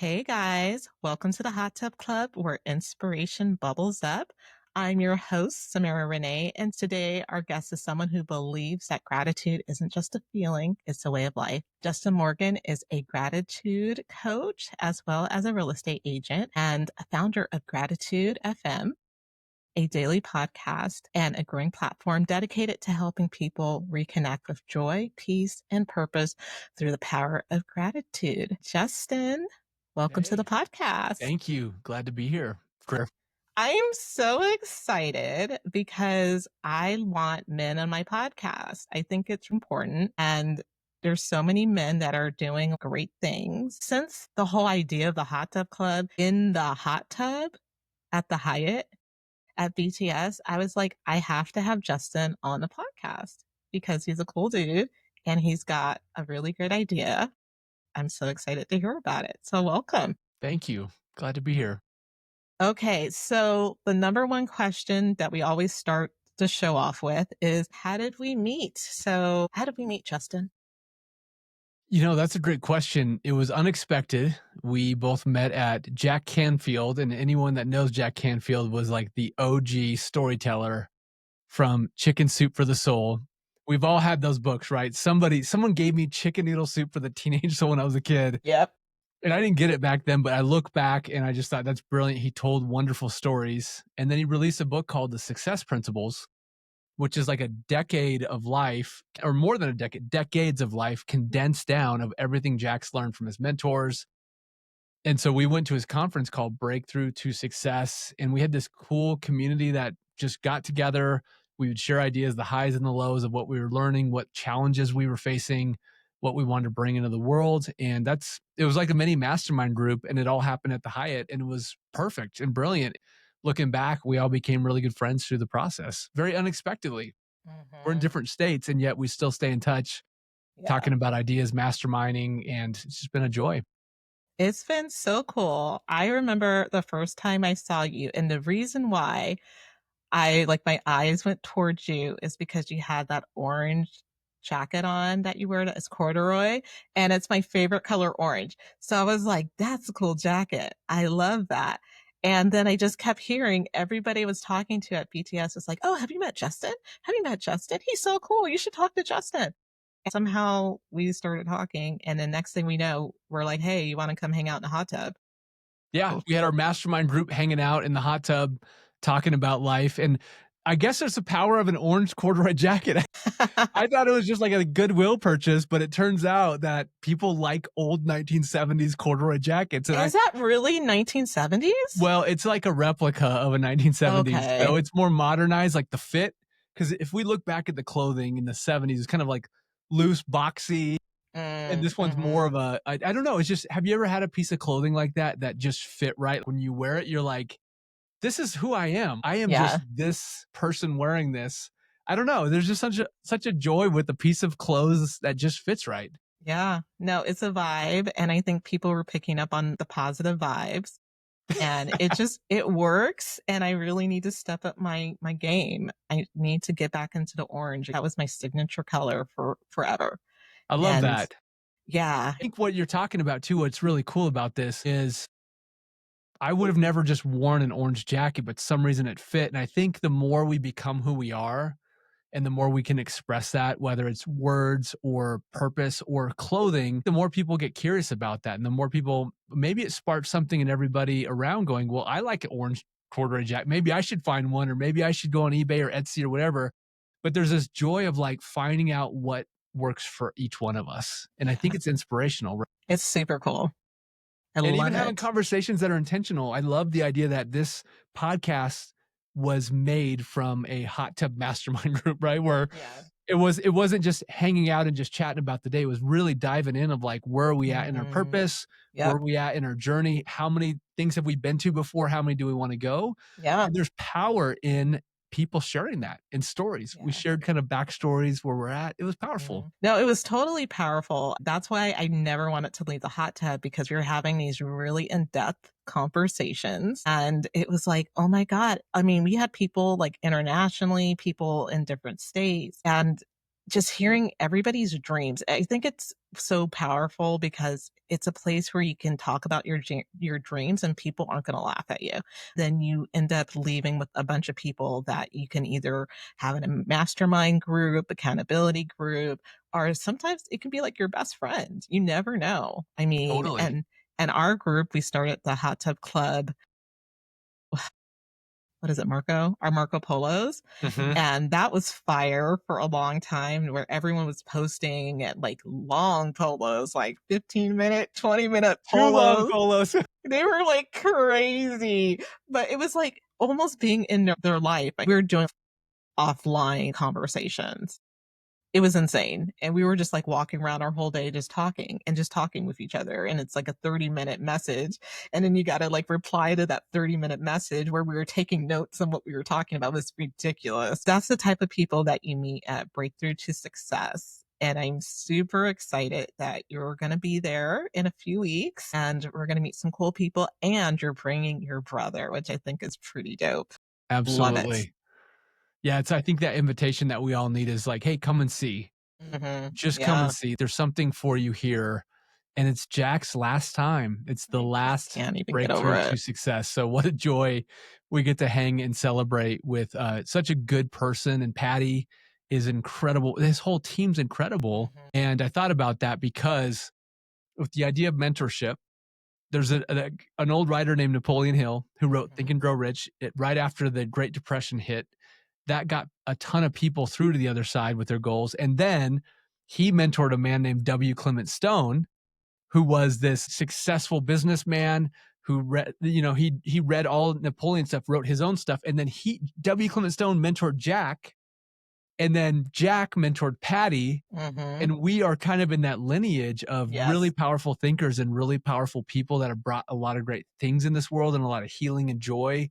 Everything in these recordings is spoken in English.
Hey guys, welcome to the Hot Tub Club where inspiration bubbles up. I'm your host, Samara Renee, and today our guest is someone who believes that gratitude isn't just a feeling, it's a way of life. Justin Morgan is a gratitude coach as well as a real estate agent and a founder of Gratitude FM, a daily podcast and a growing platform dedicated to helping people reconnect with joy, peace, and purpose through the power of gratitude. Justin, welcome to the Hey, podcast. thank you. Glad to be here. Great. I am so excited because I want men on my podcast. I think it's important. And there's so many men that are doing great things. Since the whole idea of the hot tub club in the hot tub at the Hyatt at BTS, I was like, I have to have Justin on the podcast because he's a cool dude and he's got a really great idea. I'm so excited to hear about it. So welcome. Thank you. Glad to be here. Okay, so the number one question that we always start the show off with is how did we meet? So, how did we meet, Justin? That's a great question. It was unexpected. We both met at Jack Canfield, and anyone that knows Jack Canfield was like the OG storyteller from Chicken Soup for the Soul. We've all had those books, right? Someone gave me Chicken Noodle Soup for the Teenage Soul when I was a kid. Yep. And I didn't get it back then, but I look back and I just thought that's brilliant. He told wonderful stories. And then he released a book called The Success Principles, which is like a decade of life, or more than a decade, decades of life condensed down of everything Jack's learned from his mentors. And so we went to his conference called Breakthrough to Success, and we had this cool community that just got together. We would share ideas, the highs and the lows of what we were learning, what challenges we were facing, what we wanted to bring into the world. And it was like a mini mastermind group, and it all happened at the Hyatt, and it was perfect and brilliant. Looking back, we all became really good friends through the process, very unexpectedly. We're in Mm-hmm. different states, and yet we still stay in touch, Yeah. talking about ideas, masterminding, and it's just been a joy. It's been so cool. I remember the first time I saw you, and the reason why I like my eyes went towards you is because you had that orange jacket on that you wear as corduroy, and it's my favorite color, orange. So I was like, that's a cool jacket. I love that. And then I just kept hearing everybody was talking to at BTS was like, oh, have you met Justin? Have you met Justin? He's so cool. You should talk to Justin. And somehow we started talking, and then next thing we know, we're like, hey, you want to come hang out in the hot tub? Yeah, Oh, we had our mastermind group hanging out in the hot tub, talking about life. And I guess there's the power of an orange corduroy jacket. I thought it was just like a Goodwill purchase, but it turns out that people like old 1970s corduroy jackets. And is that really 1970s? well, it's like a replica of a 1970s. So Okay. it's more modernized, like the fit. Because if we look back at the clothing in the 70s, it's kind of like loose, boxy. And Mm, this one's more mhm. of I don't know. It's just, have you ever had a piece of clothing like that just fit right? When you wear it, you're like, this is who I am. I am just Yeah. this person wearing this. I don't know. There's just such a joy with a piece of clothes that just fits right. Yeah. No, it's a vibe. And I think people were picking up on the positive vibes. And it works. And I really need to step up my game. I need to get back into the orange. That was my signature color for forever. I love And that. yeah. I think what you're talking about too, what's really cool about this is I would have never just worn an orange jacket, but some reason it fit. And I think the more we become who we are, and the more we can express that, whether it's words or purpose or clothing, the more people get curious about that. And the more people, maybe it sparks something in everybody around going, well, I like an orange corduroy jacket. Maybe I should find one, or maybe I should go on eBay or Etsy or whatever. But there's this joy of like finding out what works for each one of us. And I think it's inspirational. Right? It's super cool. I And love even having it. conversations that are intentional. I love the idea that this podcast was made from a hot tub mastermind group, right? Where Yeah. it wasn't just hanging out and just chatting about the day. It was really diving in of like, where are we at in our Mhm. purpose? Where Yep. are we at in our journey? How many things have we been to before? How many do we want to go? Yeah. And there's power in people sharing that in stories. We Yeah. shared kind of backstories where we're at. It was powerful. Mhm. No, it was totally powerful. That's why I never wanted to leave the hot tub because we were having these really in-depth conversations. And it was like, oh my God. I mean, we had people like internationally, people in different states. And just hearing everybody's dreams. I think it's so powerful because it's a place where you can talk about your dreams and people aren't going to laugh at you. Then you end up leaving with a bunch of people that you can either have in a mastermind group, accountability group, or sometimes it can be like your best friend. You never know. I mean, Totally. and our group, we started the hot tub club. What is it, Marco? Our Marco Polos. Mhm. And that was fire for a long time where everyone was posting at like long polos, like 15-minute, 20-minute Too long polos. polos. They were like crazy, but it was like almost being in their life. Like, we were doing offline conversations. It was insane, and we were just, like, walking around our whole day just talking with each other, and it's like a 30-minute message, and then you gotta, like, reply to that 30-minute message where we were taking notes on what we were talking about. It was ridiculous. That's the type of people that you meet at Breakthrough to Success, and I'm super excited that you're gonna be there in a few weeks, and we're gonna meet some cool people, and you're bringing your brother, which I think is pretty dope. Love it. Absolutely. Yeah, it's I think that invitation that we all need is like, "Hey, come and see. Mhm. Just come and Yeah. see. There's something for you here." And it's Jack's last time. It's the I just last can't even get over breakthrough it. to success. So what a joy we get to hang and celebrate with such a good person. And Patty is incredible. His whole team's incredible. Mhm. And I thought about that because with the idea of mentorship, there's an old writer named Napoleon Hill who wrote Think Mhm. and Grow Rich right after the Great Depression hit. That got a ton of people through to the other side with their goals. And then he mentored a man named W. Clement Stone, who was this successful businessman who read, he read all Napoleon stuff, wrote his own stuff, and then W. Clement Stone mentored Jack, and then Jack mentored Patty, Mhm. and we are kind of in that lineage of really Yes. powerful thinkers and really powerful people that have brought a lot of great things in this world and a lot of healing and joy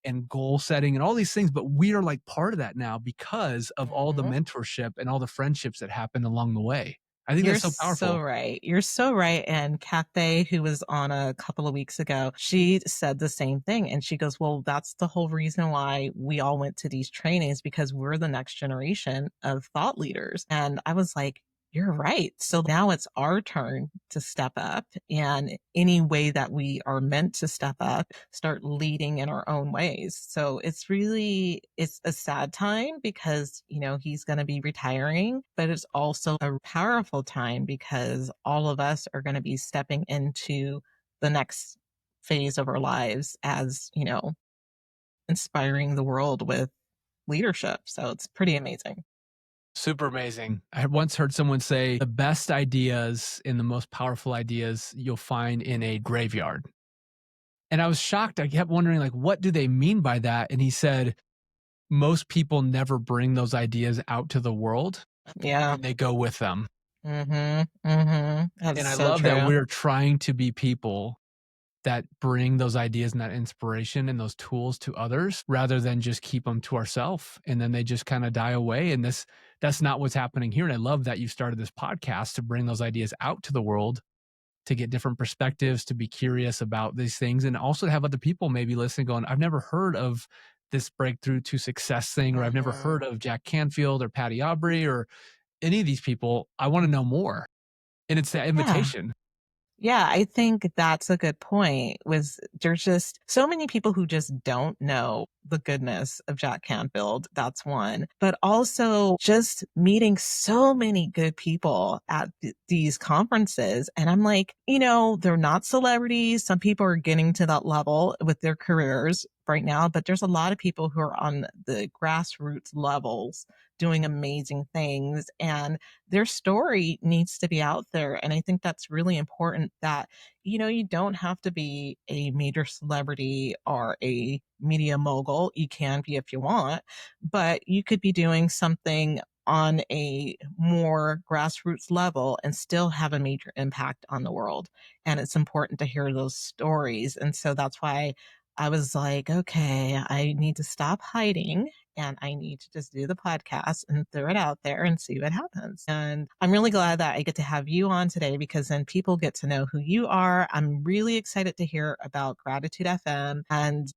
and goal setting and all these things. But we are like part of that now because of all the Mhm. mentorship and all the friendships that happened along the way. I think You're that's so so powerful. right. You're so right. And Kathy, who was on a couple of weeks ago, she said the same thing. And she goes, well, that's the whole reason why we all went to these trainings because we're the next generation of thought leaders. And I was like, you're right. So now it's our turn to step up and any way that we are meant to step up, start leading in our own ways. So it's a sad time because, he's going to be retiring, but it's also a powerful time because all of us are going to be stepping into the next phase of our lives as, inspiring the world with leadership. So it's pretty amazing. Super amazing. I had once heard someone say the best ideas and the most powerful ideas you'll find in a graveyard. And I was shocked. I kept wondering, like, what do they mean by that? And he said, most people never bring those ideas out to the world Yeah. and they go with them. Mhm. Mhm. That is And I so love that true. we're trying to be people that bring those ideas and that inspiration and those tools to others rather than just keep them to ourselves and then they just kind of die away. And that's not what's happening here. And I love that you started this podcast to bring those ideas out to the world, to get different perspectives, to be curious about these things, and also to have other people maybe listening going, I've never heard of this breakthrough to success thing, or I've never Mhm. heard of Jack Canfield or Patty Aubrey or any of these people. I want to know more. And it's that Yeah. invitation. Yeah, I think that's a good point. Was there's just so many people who just don't know the goodness of Jack Canfield. That's one. But also just meeting so many good people at these conferences. And I'm like, they're not celebrities. Some people are getting to that level with their careers right now, but there's a lot of people who are on the grassroots levels doing amazing things. And their story needs to be out there. And I think that's really important that, you don't have to be a major celebrity or a media mogul. You can be if you want, but you could be doing something on a more grassroots level and still have a major impact on the world. And it's important to hear those stories. And so that's why I was like, okay, I need to stop hiding and I need to just do the podcast and throw it out there and see what happens. And I'm really glad that I get to have you on today because then people get to know who you are. I'm really excited to hear about Gratitude FM and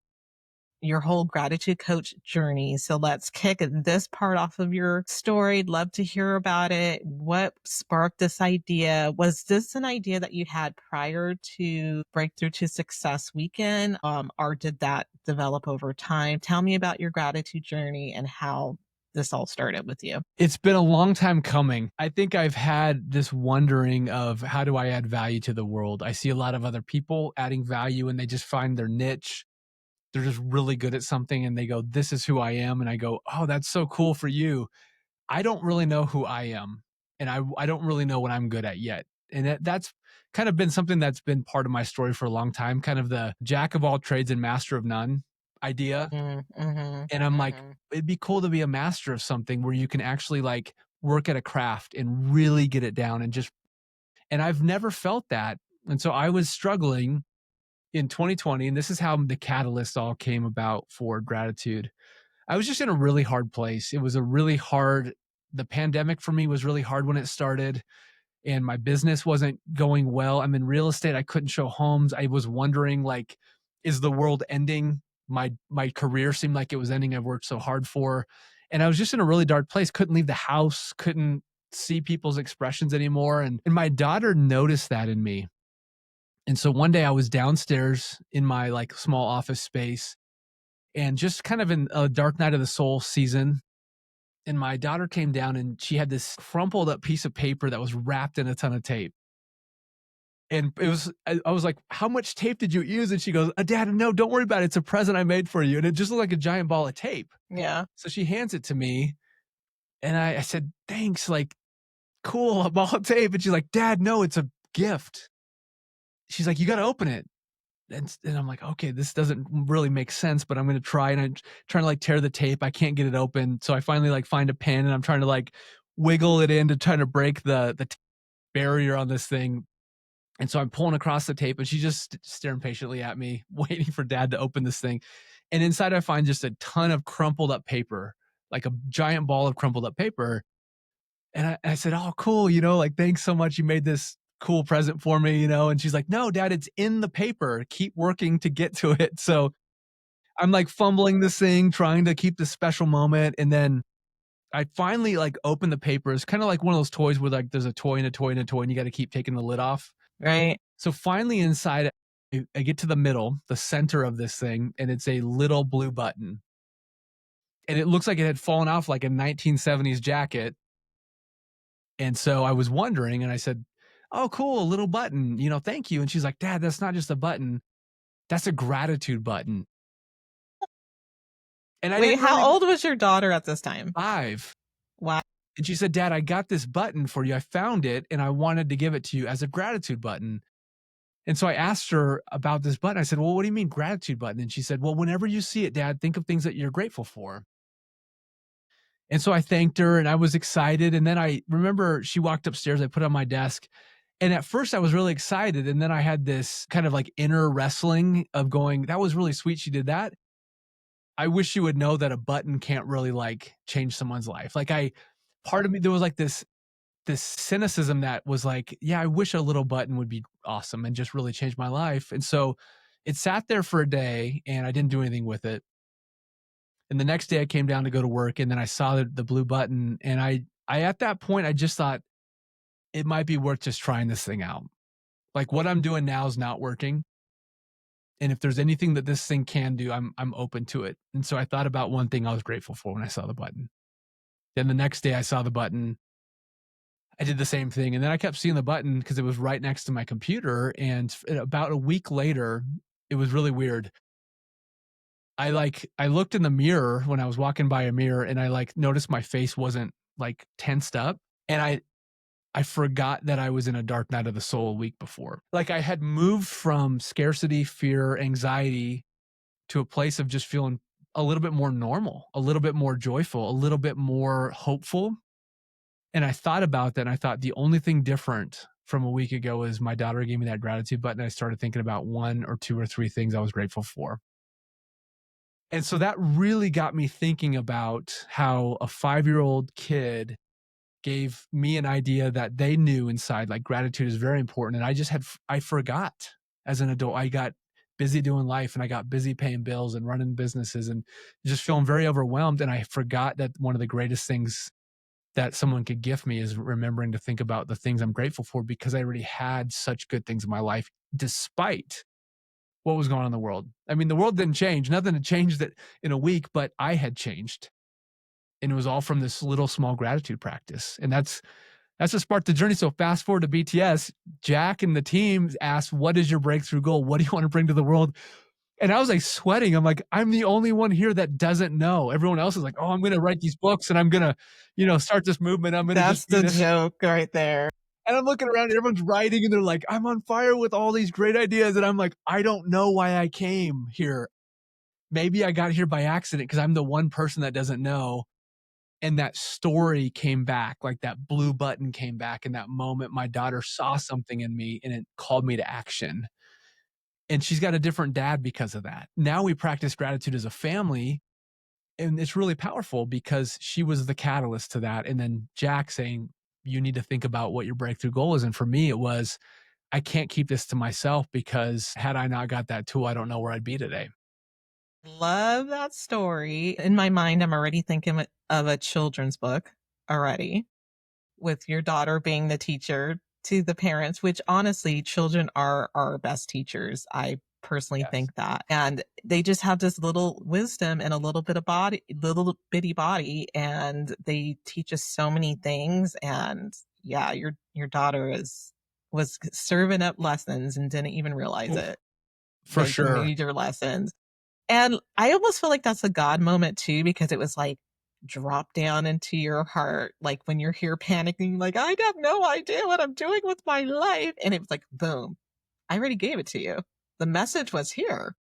your whole gratitude coach journey. So let's kick this part off of your story. Love to hear about it. What sparked this idea? Was this an idea that you had prior to Breakthrough to Success weekend? Or did that develop over time? Tell me about your gratitude journey and how this all started with you. It's been a long time coming. I think I've had this wondering of how do I add value to the world? I see a lot of other people adding value and they just find their niche. They're just really good at something and they go, this is who I am. And I go, oh, that's so cool for you. I don't really know who I am. And I don't really know what I'm good at yet. And that's kind of been something that's been part of my story for a long time, kind of the jack of all trades and master of none idea. Mhm, And I'm like, mhm. it'd be cool to be a master of something where you can actually like work at a craft and really get it down and just, and I've never felt that. And so I was struggling in 2020, and this is how the catalyst all came about for gratitude. I was just in a really hard place. It was a really hard, the pandemic for me was really hard when it started, and my business wasn't going well. I'm in real estate. I couldn't show homes. I was wondering, like, is the world ending? My career seemed like it was ending. I've worked so hard for, and I was just in a really dark place. Couldn't leave the house. Couldn't see people's expressions anymore. And my daughter noticed that in me. And so one day I was downstairs in my like small office space and just kind of in a dark night of the soul season. And my daughter came down and she had this crumpled up piece of paper that was wrapped in a ton of tape. And it was, I was like, how much tape did you use? And she goes, Dad, no, don't worry about it. It's a present I made for you. And it just looked like a giant ball of tape. Yeah. So she hands it to me. And I said, thanks, like, cool, a ball of tape. And she's like, Dad, no, it's a gift. She's like, you got to open it. And I'm like, okay, this doesn't really make sense, but I'm going to try. And I'm trying to like tear the tape. I can't get it open. So I finally like find a pen and I'm trying to like wiggle it in to try to break the barrier on this thing. And so I'm pulling across the tape and she's just staring patiently at me, waiting for Dad to open this thing. And inside I find just a ton of crumpled up paper, like a giant ball of crumpled up paper. And I said, oh, cool. Like, thanks so much. You made this cool present for me, And she's like, no, Dad, it's in the paper. Keep working to get to it. So I'm like fumbling this thing, trying to keep this special moment. And then I finally like open the paper. It's kind of like one of those toys where like there's a toy and a toy and a toy, and you got to keep taking the lid off. Right. So finally inside, I get to the middle, the center of this thing, and it's a little blue button. And it looks like it had fallen off like a 1970s jacket. And so I was wondering, and I said, oh, cool, a little button, thank you. And she's like, Dad, that's not just a button, that's a gratitude button. And I Wait, didn't how really old was your daughter at this time? 5. Wow. And she said, Dad, I got this button for you. I found it and I wanted to give it to you as a gratitude button. And so I asked her about this button. I said, well, what do you mean gratitude button? And she said, well, whenever you see it, Dad, think of things that you're grateful for. And so I thanked her and I was excited. And then I remember she walked upstairs, I put it on my desk. And at first I was really excited. And then I had this kind of like inner wrestling of going, that was really sweet. She did that. I wish you would know that a button can't really like change someone's life. Like part of me, there was like this cynicism that was like, yeah, I wish a little button would be awesome and just really change my life. And so it sat there for a day and I didn't do anything with it. And the next day I came down to go to work and then I saw the blue button and I at that point I just thought it might be worth just trying this thing out. Like what I'm doing now is not working. And if there's anything that this thing can do, I'm open to it. And so I thought about one thing I was grateful for when I saw the button. Then the next day I saw the button. I did the same thing. And then I kept seeing the button because it was right next to my computer. And about a week later, it was really weird. I looked in the mirror when I was walking by a mirror and I like noticed my face wasn't like tensed up. And I forgot that I was in a dark night of the soul a week before. Like I had moved from scarcity, fear, anxiety to a place of just feeling a little bit more normal, a little bit more joyful, a little bit more hopeful. And I thought about that and I thought the only thing different from a week ago is my daughter gave me that gratitude button. I started thinking about one or two or three things I was grateful for. And so that really got me thinking about how a 5-year-old kid gave me an idea that they knew inside, like gratitude is very important. And I forgot as an adult. I got busy doing life and I got busy paying bills and running businesses and just feeling very overwhelmed. And I forgot that one of the greatest things that someone could gift me is remembering to think about the things I'm grateful for because I already had such good things in my life despite what was going on in the world. I mean, the world didn't change. Nothing had changed that in a week, but I had changed. And it was all from this little small gratitude practice. And that's what sparked the journey. So fast forward to BTS, Jack and the team asked, what is your breakthrough goal? What do you want to bring to the world? And I was like sweating. I'm like, I'm the only one here that doesn't know. Everyone else is like, oh, I'm going to write these books and I'm going to, start this movement. I'm going to That's just be the this. joke right there. And I'm looking around and everyone's writing and they're like, I'm on fire with all these great ideas. And I'm like, I don't know why I came here. Maybe I got here by accident because I'm the one person that doesn't know. And that story came back, like that blue button came back in that moment. My daughter saw something in me and it called me to action. And she's got a different dad because of that. Now we practice gratitude as a family. And it's really powerful because she was the catalyst to that. And then Jack saying, you need to think about what your breakthrough goal is. And for me, it was, I can't keep this to myself because had I not got that tool, I don't know where I'd be today. Love that story. In my mind, I'm already thinking of a children's book already, with your daughter being the teacher to the parents, which honestly, children are our best teachers. I personally Yes. think that. And they just have this little wisdom and a little bit of body, little bitty body, and they teach us so many things. And yeah, your daughter was serving up lessons and didn't even realize Oof. it, For like sure. major lessons. And I almost feel like that's a God moment too, because it was like drop down into your heart, like when you're here panicking, like, I have no idea what I'm doing with my life. And it was like, boom, I already gave it to you. The message was here.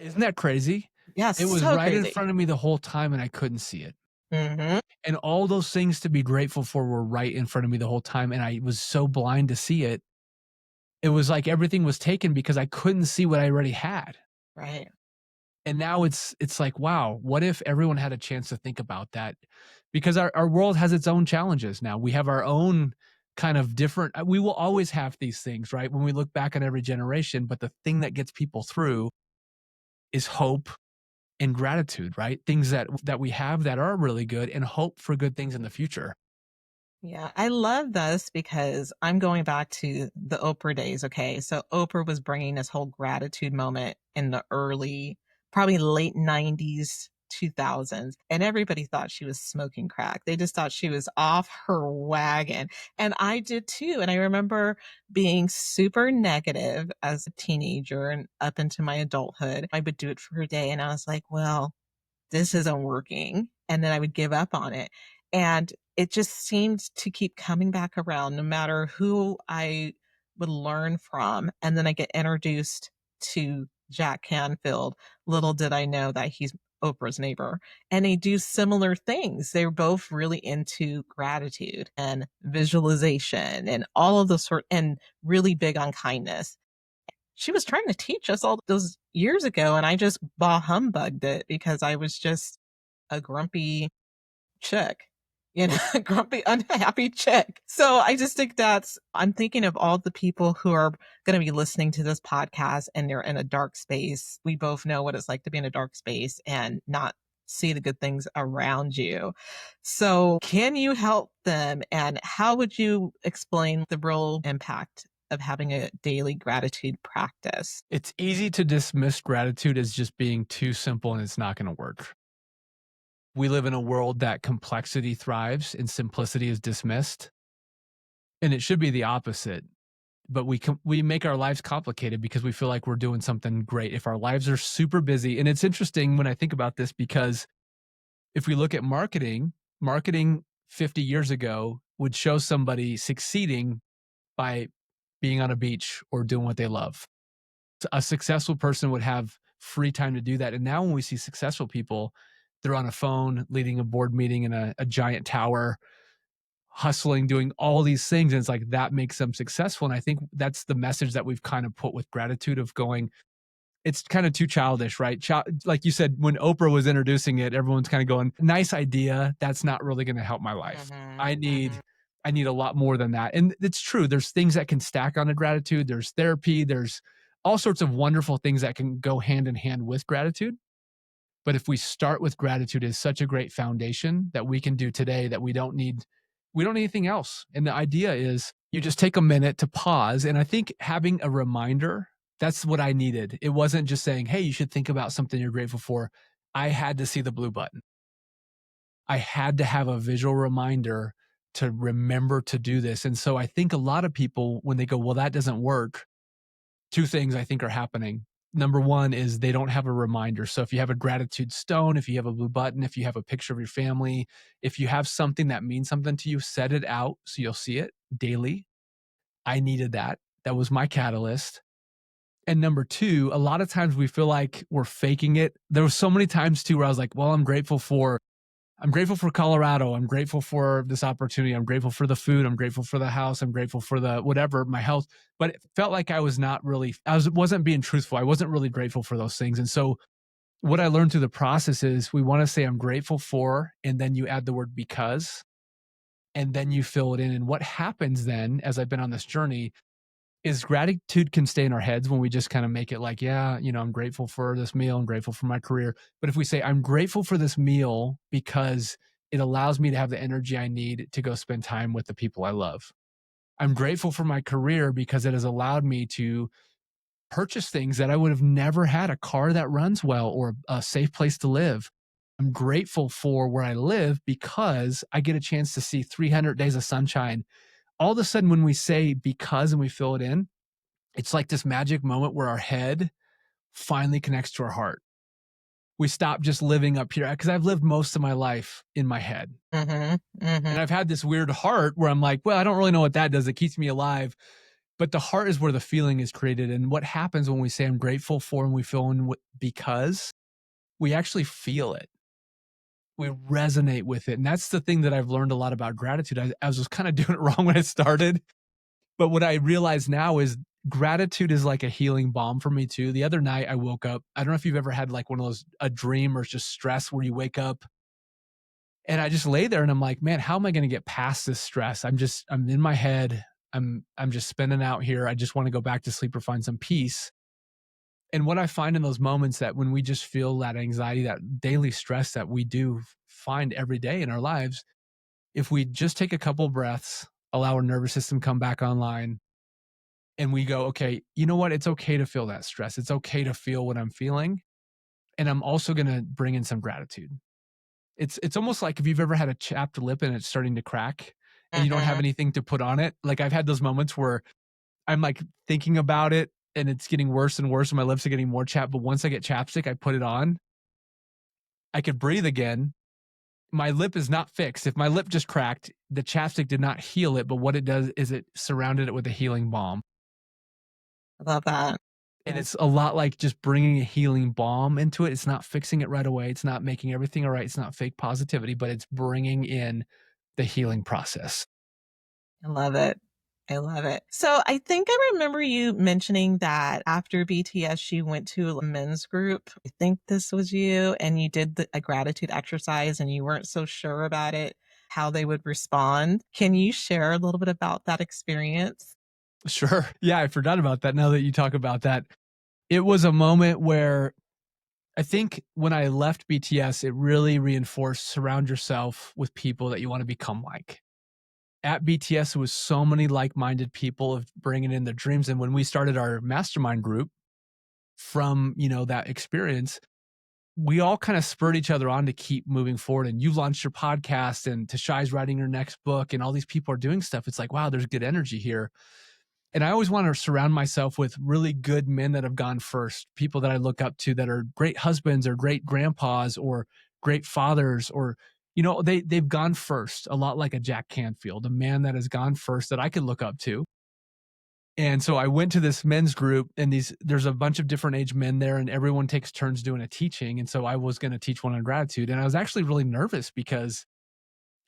Isn't that crazy? Yeah, It was so right in crazy. front of me the whole time and I couldn't see it. Hmm. And all those things to be grateful for were right in front of me the whole time. And I was so blind to see it. It was like everything was taken because I couldn't see what I already had. Right. And now it's like, wow, what if everyone had a chance to think about that? Because our world has its own challenges now. We have our own kind of different we will always have these things, right? When we look back on every generation, but the thing that gets people through is hope and gratitude, right? Things that we have that are really good and hope for good things in the future. Yeah, I love this because I'm going back to the Oprah days. Okay. So Oprah was bringing this whole gratitude moment in the early, probably late 90s, 2000s. And everybody thought she was smoking crack. They just thought she was off her wagon. And I did too. And I remember being super negative as a teenager and up into my adulthood. I would do it for a day. And I was like, well, this isn't working. And then I would give up on it. And it just seemed to keep coming back around no matter who I would learn from. And then I get introduced to Jack Canfield. Little did I know that he's Oprah's neighbor. And they do similar things. They're both really into gratitude and visualization and all of those sort and really big on kindness. She was trying to teach us all those years ago, and I just bah humbugged it because I was just a grumpy chick, grumpy, unhappy chick. So I just think I'm thinking of all the people who are going to be listening to this podcast and they're in a dark space. We both know what it's like to be in a dark space and not see the good things around you. So, can you help them? And how would you explain the real impact of having a daily gratitude practice? It's easy to dismiss gratitude as just being too simple and it's not going to work. We live in a world that complexity thrives and simplicity is dismissed. And it should be the opposite. But we make our lives complicated because we feel like we're doing something great. If our lives are super busy, and it's interesting when I think about this because if we look at marketing 50 years ago would show somebody succeeding by being on a beach or doing what they love. A successful person would have free time to do that. And now when we see successful people, they're on a phone leading a board meeting in a giant tower, hustling, doing all these things. And it's like that makes them successful. And I think that's the message that we've kind of put with gratitude of going, it's kind of too childish, right? Like you said, when Oprah was introducing it, everyone's kind of going, nice idea. That's not really going to help my life. Mhm. I need, I need a lot more than that. And it's true. There's things that can stack on a gratitude. There's therapy. There's all sorts of wonderful things that can go hand in hand with gratitude. But if we start with gratitude is such a great foundation that we can do today that we don't need anything else. And the idea is you just take a minute to pause. And I think having a reminder, that's what I needed. It wasn't just saying, hey, you should think about something you're grateful for. I had to see the blue button. I had to have a visual reminder to remember to do this. And so I think a lot of people, when they go, well, that doesn't work, two things I think are happening. Number one is they don't have a reminder. So if you have a gratitude stone, if you have a blue button, if you have a picture of your family, if you have something that means something to you, set it out so you'll see it daily. I needed that. That was my catalyst. And number two, a lot of times we feel like we're faking it. There was so many times too where I was like, well, I'm grateful for Colorado. I'm grateful for this opportunity. I'm grateful for the food. I'm grateful for the house. I'm grateful for the whatever, my health. But it felt like I was not really, wasn't being truthful. I wasn't really grateful for those things. And so what I learned through the process is we want to say I'm grateful for, and then you add the word because, and then you fill it in. And what happens then, as I've been on this journey, is gratitude can stay in our heads when we just kind of make it like, yeah, I'm grateful for this meal. I'm grateful for my career. But if we say, I'm grateful for this meal because it allows me to have the energy I need to go spend time with the people I love. I'm grateful for my career because it has allowed me to purchase things that I would have never had, a car that runs well or a safe place to live. I'm grateful for where I live because I get a chance to see 300 days of sunshine. All of a sudden, when we say because and we fill it in, it's like this magic moment where our head finally connects to our heart. We stop just living up here because I've lived most of my life in my head. Mhm, And mhm. I've had this weird heart where I'm like, well, I don't really know what that does. It keeps me alive. But the heart is where the feeling is created. And what happens when we say I'm grateful for and we feel in because we actually feel it. We resonate with it. And that's the thing that I've learned a lot about gratitude. I was just kind of doing it wrong when I started. But what I realize now is gratitude is like a healing balm for me too. The other night I woke up. I don't know if you've ever had like one of those a dream or just stress where you wake up and I just lay there and I'm like, man, how am I going to get past this stress? I'm in my head. I'm just spinning out here. I just want to go back to sleep or find some peace. And what I find in those moments that when we just feel that anxiety, that daily stress that we do find every day in our lives, if we just take a couple breaths, allow our nervous system come back online, and we go, okay, you know what? It's okay to feel that stress. It's okay to feel what I'm feeling. And I'm also going to bring in some gratitude. It's almost like if you've ever had a chapped lip and it's starting to crack and you don't have Mhm. anything to put on it. Like I've had those moments where I'm like thinking about it and it's getting worse and worse and my lips are getting more chapped. But once I get chapstick, I put it on, I could breathe again. My lip is not fixed. If my lip just cracked, the chapstick did not heal it. But what it does is it surrounded it with a healing balm. I love that. And it's a lot like just bringing a healing balm into it. It's not fixing it right away. It's not making everything all right. It's not fake positivity, but it's bringing in the healing process. I love it. I love it. So I think I remember you mentioning that after BTS, you went to a men's group. I think this was you, and you did a gratitude exercise and you weren't so sure about it, how they would respond. Can you share a little bit about that experience? Sure. Yeah, I forgot about that now that you talk about that. It was a moment where I think when I left BTS, it really reinforced surround yourself with people that you want to become like. At BTS, there was so many like-minded people of bringing in their dreams. And when we started our mastermind group from, that experience, we all kind of spurred each other on to keep moving forward. And you launched your podcast and Tashai's writing her next book and all these people are doing stuff. It's like, wow, there's good energy here. And I always want to surround myself with really good men that have gone first, people that I look up to that are great husbands or great grandpas or great fathers or they've gone first, a lot like a Jack Canfield, a man that has gone first that I could look up to. And so I went to this men's group and there's a bunch of different age men there and everyone takes turns doing a teaching. And so I was going to teach one on gratitude. And I was actually really nervous because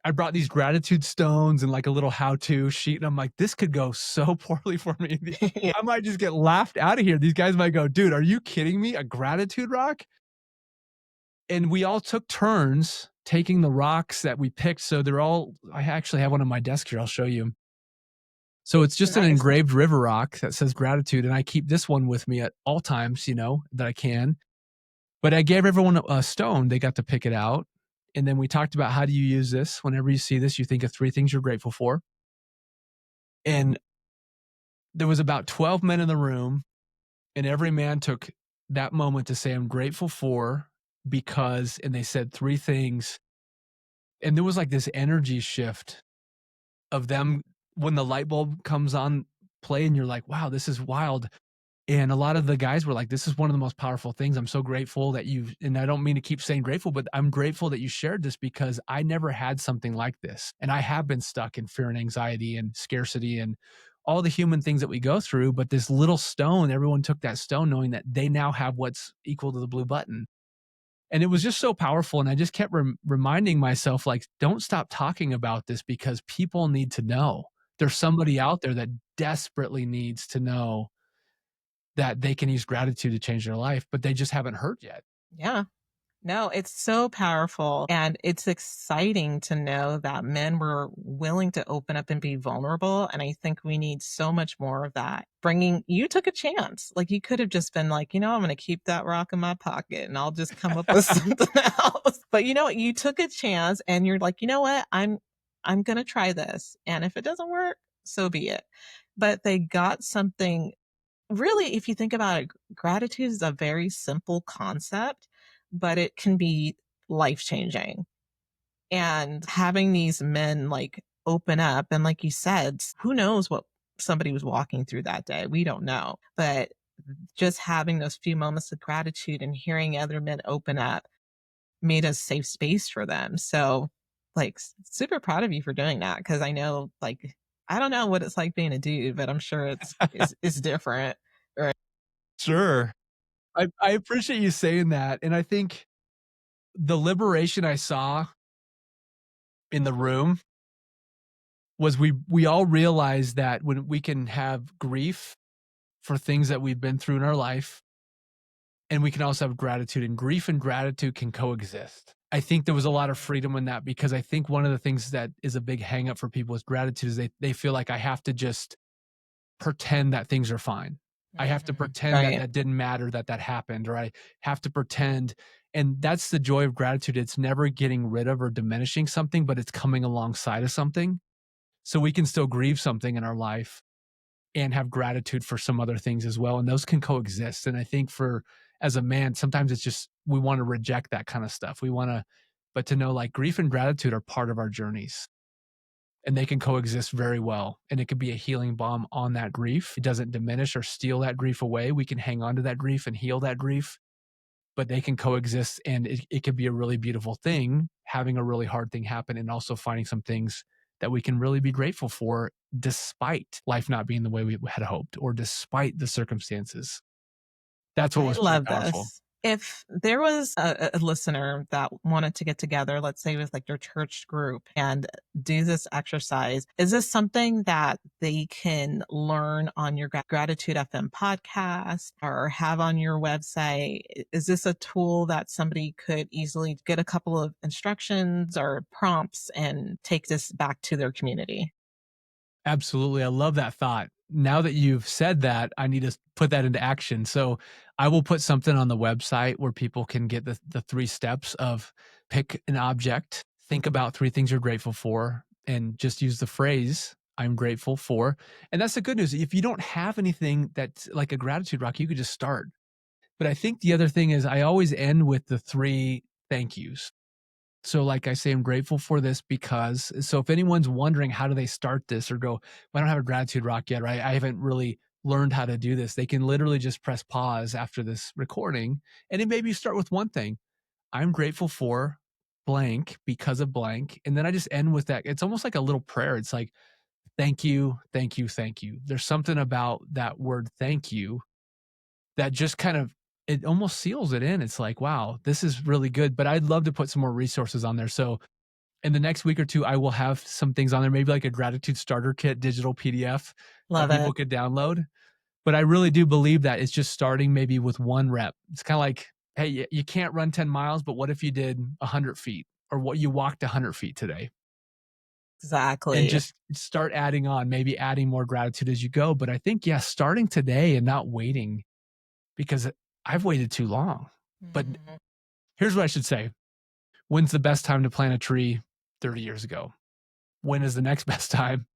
I brought these gratitude stones and like a little how-to sheet. And I'm like, this could go so poorly for me. Yeah. I might just get laughed out of here. These guys might go, dude, are you kidding me? A gratitude rock? And we all took turns taking the rocks that we picked. So I actually have one on my desk here. I'll show you. So it's just an Nice. engraved river rock that says gratitude, and I keep this one with me at all times, that I can. But I gave everyone a stone. They got to pick it out. And then we talked about how do you use this? Whenever you see this, you think of 3 things you're grateful for. And there was about 12 men in the room, and every man took that moment to say, I'm grateful for because, and they said 3 things. And there was like this energy shift of them when the light bulb comes on play, and you're like, wow, this is wild. And a lot of the guys were like, this is one of the most powerful things. I'm so grateful that you, and I don't mean to keep saying grateful, but I'm grateful that you shared this because I never had something like this. And I have been stuck in fear and anxiety and scarcity and all the human things that we go through. But this little stone, everyone took that stone knowing that they now have what's equal to the blue button. And it was just so powerful. And I just kept reminding myself, like, don't stop talking about this because people need to know. There's somebody out there that desperately needs to know that they can use gratitude to change their life, but they just haven't heard yet. Yeah. No, it's so powerful. And it's exciting to know that men were willing to open up and be vulnerable. And I think we need so much more of that. You took a chance. Like you could have just been like, I'm going to keep that rock in my pocket and I'll just come up with something else. But you know what? You took a chance and you're like, you know what? I'm going to try this. And if it doesn't work, so be it. But they got something really, if you think about it, gratitude is a very simple concept, but it can be life changing. And having these men like open up, and like you said, who knows what somebody was walking through that day? We don't know. But just having those few moments of gratitude and hearing other men open up made a safe space for them. So, like, super proud of you for doing that because I know, like, I don't know what it's like being a dude, but I'm sure it's different. Right. Sure. I appreciate you saying that. And I think the liberation I saw in the room was we all realized that when we can have grief for things that we've been through in our life, and we can also have gratitude, and grief and gratitude can coexist. I think there was a lot of freedom in that because I think one of the things that is a big hang up for people with gratitude is they feel like I have to just pretend that things are fine. I have to Mhm. pretend that Right. that didn't matter, that that happened, or I have to pretend. And that's the joy of gratitude. It's never getting rid of or diminishing something, but it's coming alongside of something. So we can still grieve something in our life and have gratitude for some other things as well. And those can coexist. And I think as a man, sometimes it's just, we want to reject that kind of stuff. But to know like grief and gratitude are part of our journeys and they can coexist very well. And it could be a healing balm on that grief. It doesn't diminish or steal that grief away. We can hang on to that grief and heal that grief, but they can coexist. And it could be a really beautiful thing, having a really hard thing happen and also finding some things that we can really be grateful for despite life not being the way we had hoped or despite the circumstances. That's what I was pretty love powerful. this. If there was a listener that wanted to get together, let's say with like their church group and do this exercise, is this something that they can learn on your Gratitude FM podcast or have on your website? Is this a tool that somebody could easily get a couple of instructions or prompts and take this back to their community? Absolutely. I love that thought. Now that you've said that, I need to put that into action. So I will put something on the website where people can get the 3 steps of pick an object, think about 3 things you're grateful for, and just use the phrase, I'm grateful for. And that's the good news. If you don't have anything that's like a gratitude rock, you could just start. But I think the other thing is I always end with the 3 thank yous. So, like I say, I'm grateful for this because so if anyone's wondering how do they start this or go, well, I don't have a gratitude rock yet, right? I haven't really learned how to do this. They can literally just press pause after this recording and then maybe start with one thing. I'm grateful for blank because of blank. And then I just end with that. It's almost like a little prayer. It's like, thank you, thank you, thank you. There's something about that word thank you that just kind of it almost seals it in. It's like, wow, this is really good. But I'd love to put some more resources on there. So in the next week or 2, I will have some things on there, maybe like a gratitude starter kit, digital PDF that Love people it. could download. But I really do believe that it's just starting maybe with 1 rep. It's kind of like, hey, you can't run 10 miles, but what if you did 100 feet or what you walked 100 feet today? and Exactly. just start adding on, maybe adding more gratitude as you go. But I think, yeah, starting today and not waiting because I've waited too long. But Mhm. here's what I should say. When's the best time to plant a tree? 30 years ago. When is the next best time?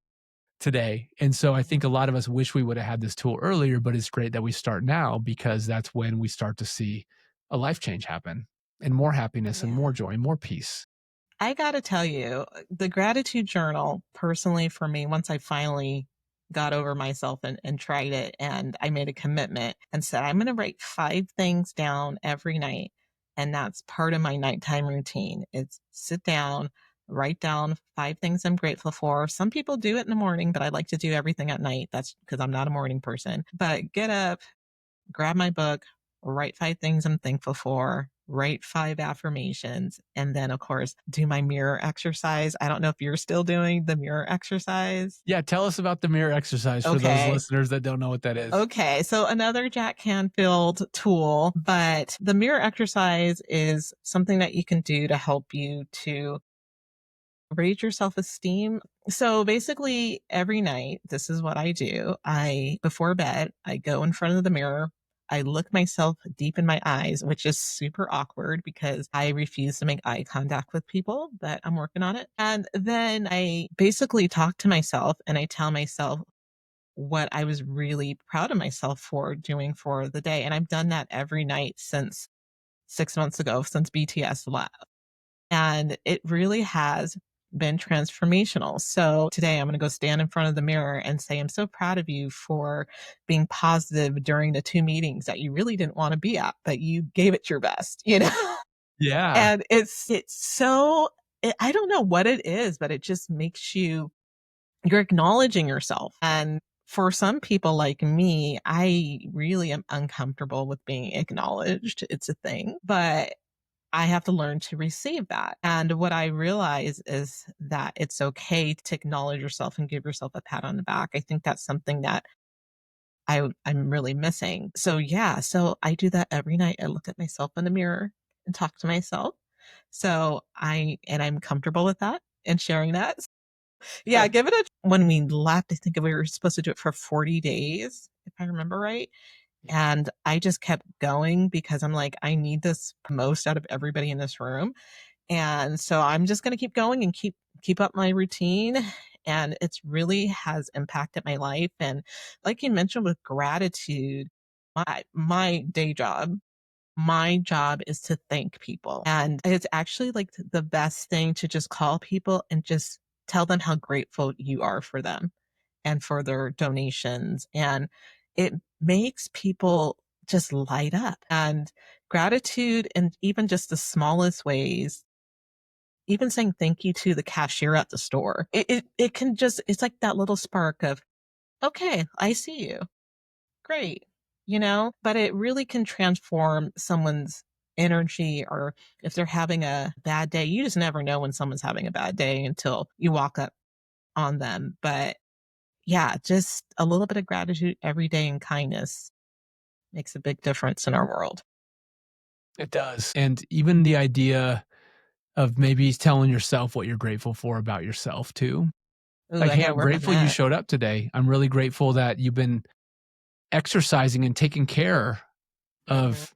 Today. And so I think a lot of us wish we would have had this tool earlier, but it's great that we start now because that's when we start to see a life change happen and more happiness and more Yeah. joy and more peace. I gotta tell you, the gratitude journal, personally for me, once I finally got over myself and tried it, and I made a commitment and said, I'm gonna write 5 things down every night. And that's part of my nighttime routine. It's sit down, write down 5 things I'm grateful for. Some people do it in the morning, but I like to do everything at night. That's because I'm not a morning person. But get up, grab my book, write 5 things I'm thankful for, write 5 affirmations, and then, of course, do my mirror exercise. I don't know if you're still doing the mirror exercise. Yeah, tell us about the mirror exercise for those Okay. listeners that don't know what that is. Okay. So another Jack Canfield tool, but the mirror exercise is something that you can do to help you to raise your self-esteem. So basically every night, this is what I do. Before bed, I go in front of the mirror. I look myself deep in my eyes, which is super awkward because I refuse to make eye contact with people, but I'm working on it. And then I basically talk to myself and I tell myself what I was really proud of myself for doing for the day. And I've done that every night since 6 months ago, since BTS left. And it really has been transformational. So today I'm going to go stand in front of the mirror and say, I'm so proud of you for being positive during the 2 meetings that you really didn't want to be at, but you gave it your best, you know? Yeah. And it's so, I don't know what it is, but it just makes you're acknowledging yourself. And for some people like me, I really am uncomfortable with being acknowledged. It's a thing, but I have to learn to receive that. And what I realize is that it's okay to acknowledge yourself and give yourself a pat on the back. I think that's something that I'm really missing. So yeah, so I do that every night. I look at myself in the mirror and talk to myself. I'm comfortable with that and sharing that. Yeah, give it a when we left, I think we were supposed to do it for 40 days, if I remember right. And I just kept going because I'm like, I need this most out of everybody in this room. And so I'm just gonna keep going and keep up my routine. And it's really has impacted my life. And like you mentioned with gratitude, my day job, my job is to thank people. And it's actually like the best thing to just call people and just tell them how grateful you are for them and for their donations. And it makes people just light up. And gratitude, and even just the smallest ways, even saying thank you to the cashier at the store, it can just, it's like that little spark of, okay, I see you. Great. But it really can transform someone's energy, or if they're having a bad day, you just never know when someone's having a bad day until you walk up on them. But yeah, just a little bit of gratitude every day and kindness makes a big difference in our world. It does. And even the idea of maybe telling yourself what you're grateful for about yourself too. Ooh, Like, I hey, gotta I'm work on grateful you that. showed up today. I'm really grateful that you've been exercising and taking care Mhm. of,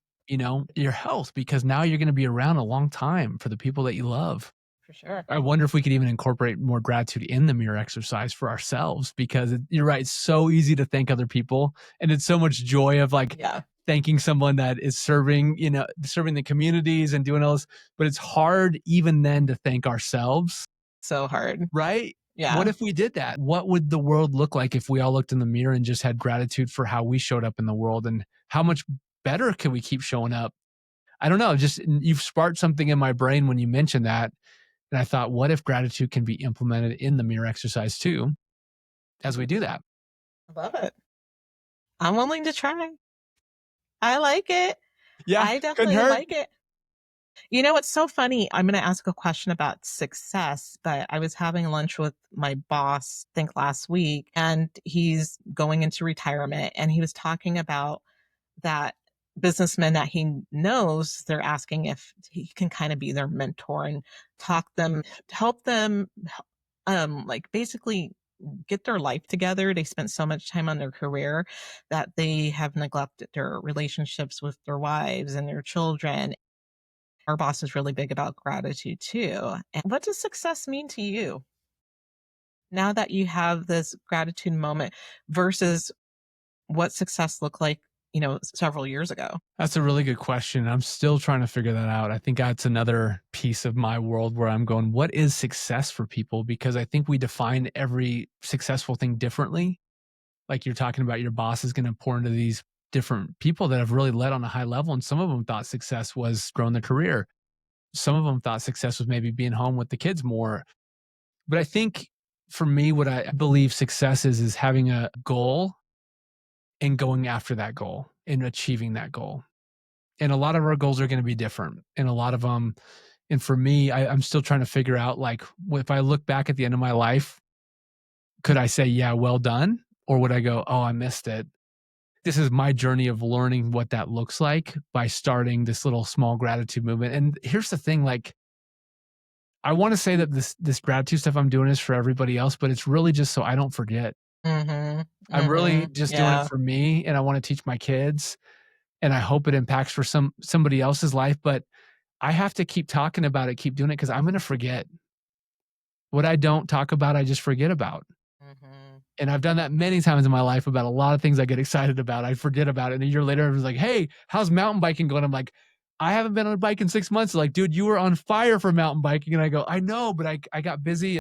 your health because now you're going to be around a long time for the people that you love. For sure. I wonder if we could even incorporate more gratitude in the mirror exercise for ourselves because you're right. It's so easy to thank other people. And it's so much joy of like Yeah. thanking someone that is serving, serving the communities and doing all this. But it's hard even then to thank ourselves, So hard. right? What Yeah. if we did that? What would the world look like if we all looked in the mirror and just had gratitude for how we showed up in the world and how much better can we keep showing up? I don't know. Just you've sparked something in my brain when you mentioned that. And I thought, what if gratitude can be implemented in the mirror exercise too, as we do that? I love it. I'm willing to try. I like it. Yeah, I couldn't definitely hurt. like it. What's so funny? I'm going to ask a question about success, but I was having lunch with my boss, I think last week, and he's going into retirement. And he was talking about that businessmen that he knows, they're asking if he can kind of be their mentor and talk them, help them like basically get their life together. They spent so much time on their career that they have neglected their relationships with their wives and their children. Our boss is really big about gratitude too. And what does success mean to you now that you have this gratitude moment versus what success looked like, several years ago? That's a really good question. I'm still trying to figure that out. I think that's another piece of my world where I'm going, what is success for people? Because I think we define every successful thing differently. Like you're talking about, your boss is going to pour into these different people that have really led on a high level. And some of them thought success was growing their career. Some of them thought success was maybe being home with the kids more. But I think for me, what I believe success is having a goal and going after that goal and achieving that goal. And a lot of our goals are going to be different. And a lot of them, and for me, I'm still trying to figure out like, if I look back at the end of my life, could I say, yeah, well done? Or would I go, oh, I missed it? This is my journey of learning what that looks like by starting this little small gratitude movement. And here's the thing, like, I want to say that this gratitude stuff I'm doing is for everybody else, but it's really just so I don't forget. Mhm. I'm really Mhm. just doing it Yeah. for me, and I want to teach my kids, and I hope it impacts for somebody else's life, but I have to keep talking about it, keep doing it, because I'm gonna forget. What I don't talk about, I just forget about. Mhm. And I've done that many times in my life about a lot of things I get excited about. I forget about it. And a year later, everyone's like, "Hey, how's mountain biking going?" I'm like, "I haven't been on a bike in 6 months." They're like, "Dude, you were on fire for mountain biking." And I go, "I know, but I got busy."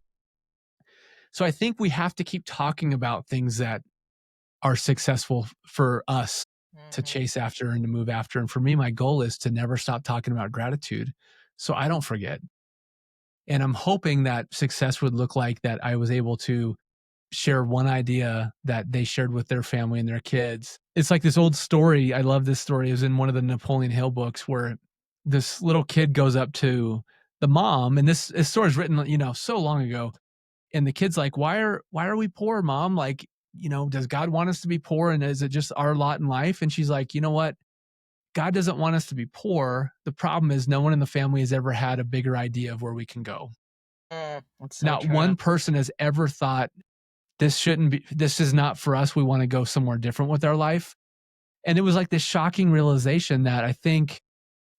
So I think we have to keep talking about things that are successful for us to Mhm. chase after and to move after. And for me, my goal is to never stop talking about gratitude so I don't forget. And I'm hoping that success would look like that I was able to share one idea that they shared with their family and their kids. It's like this old story. I love this story. It was in one of the Napoleon Hill books where this little kid goes up to the mom, and this story is written, so long ago. And the kid's like, why are we poor, mom? Like, does God want us to be poor? And is it just our lot in life? And she's like, you know what? God doesn't want us to be poor. The problem is no one in the family has ever had a bigger idea of where we can go. That's so Not true. one person has ever thought this is not for us. We want to go somewhere different with our life. And it was like this shocking realization that I think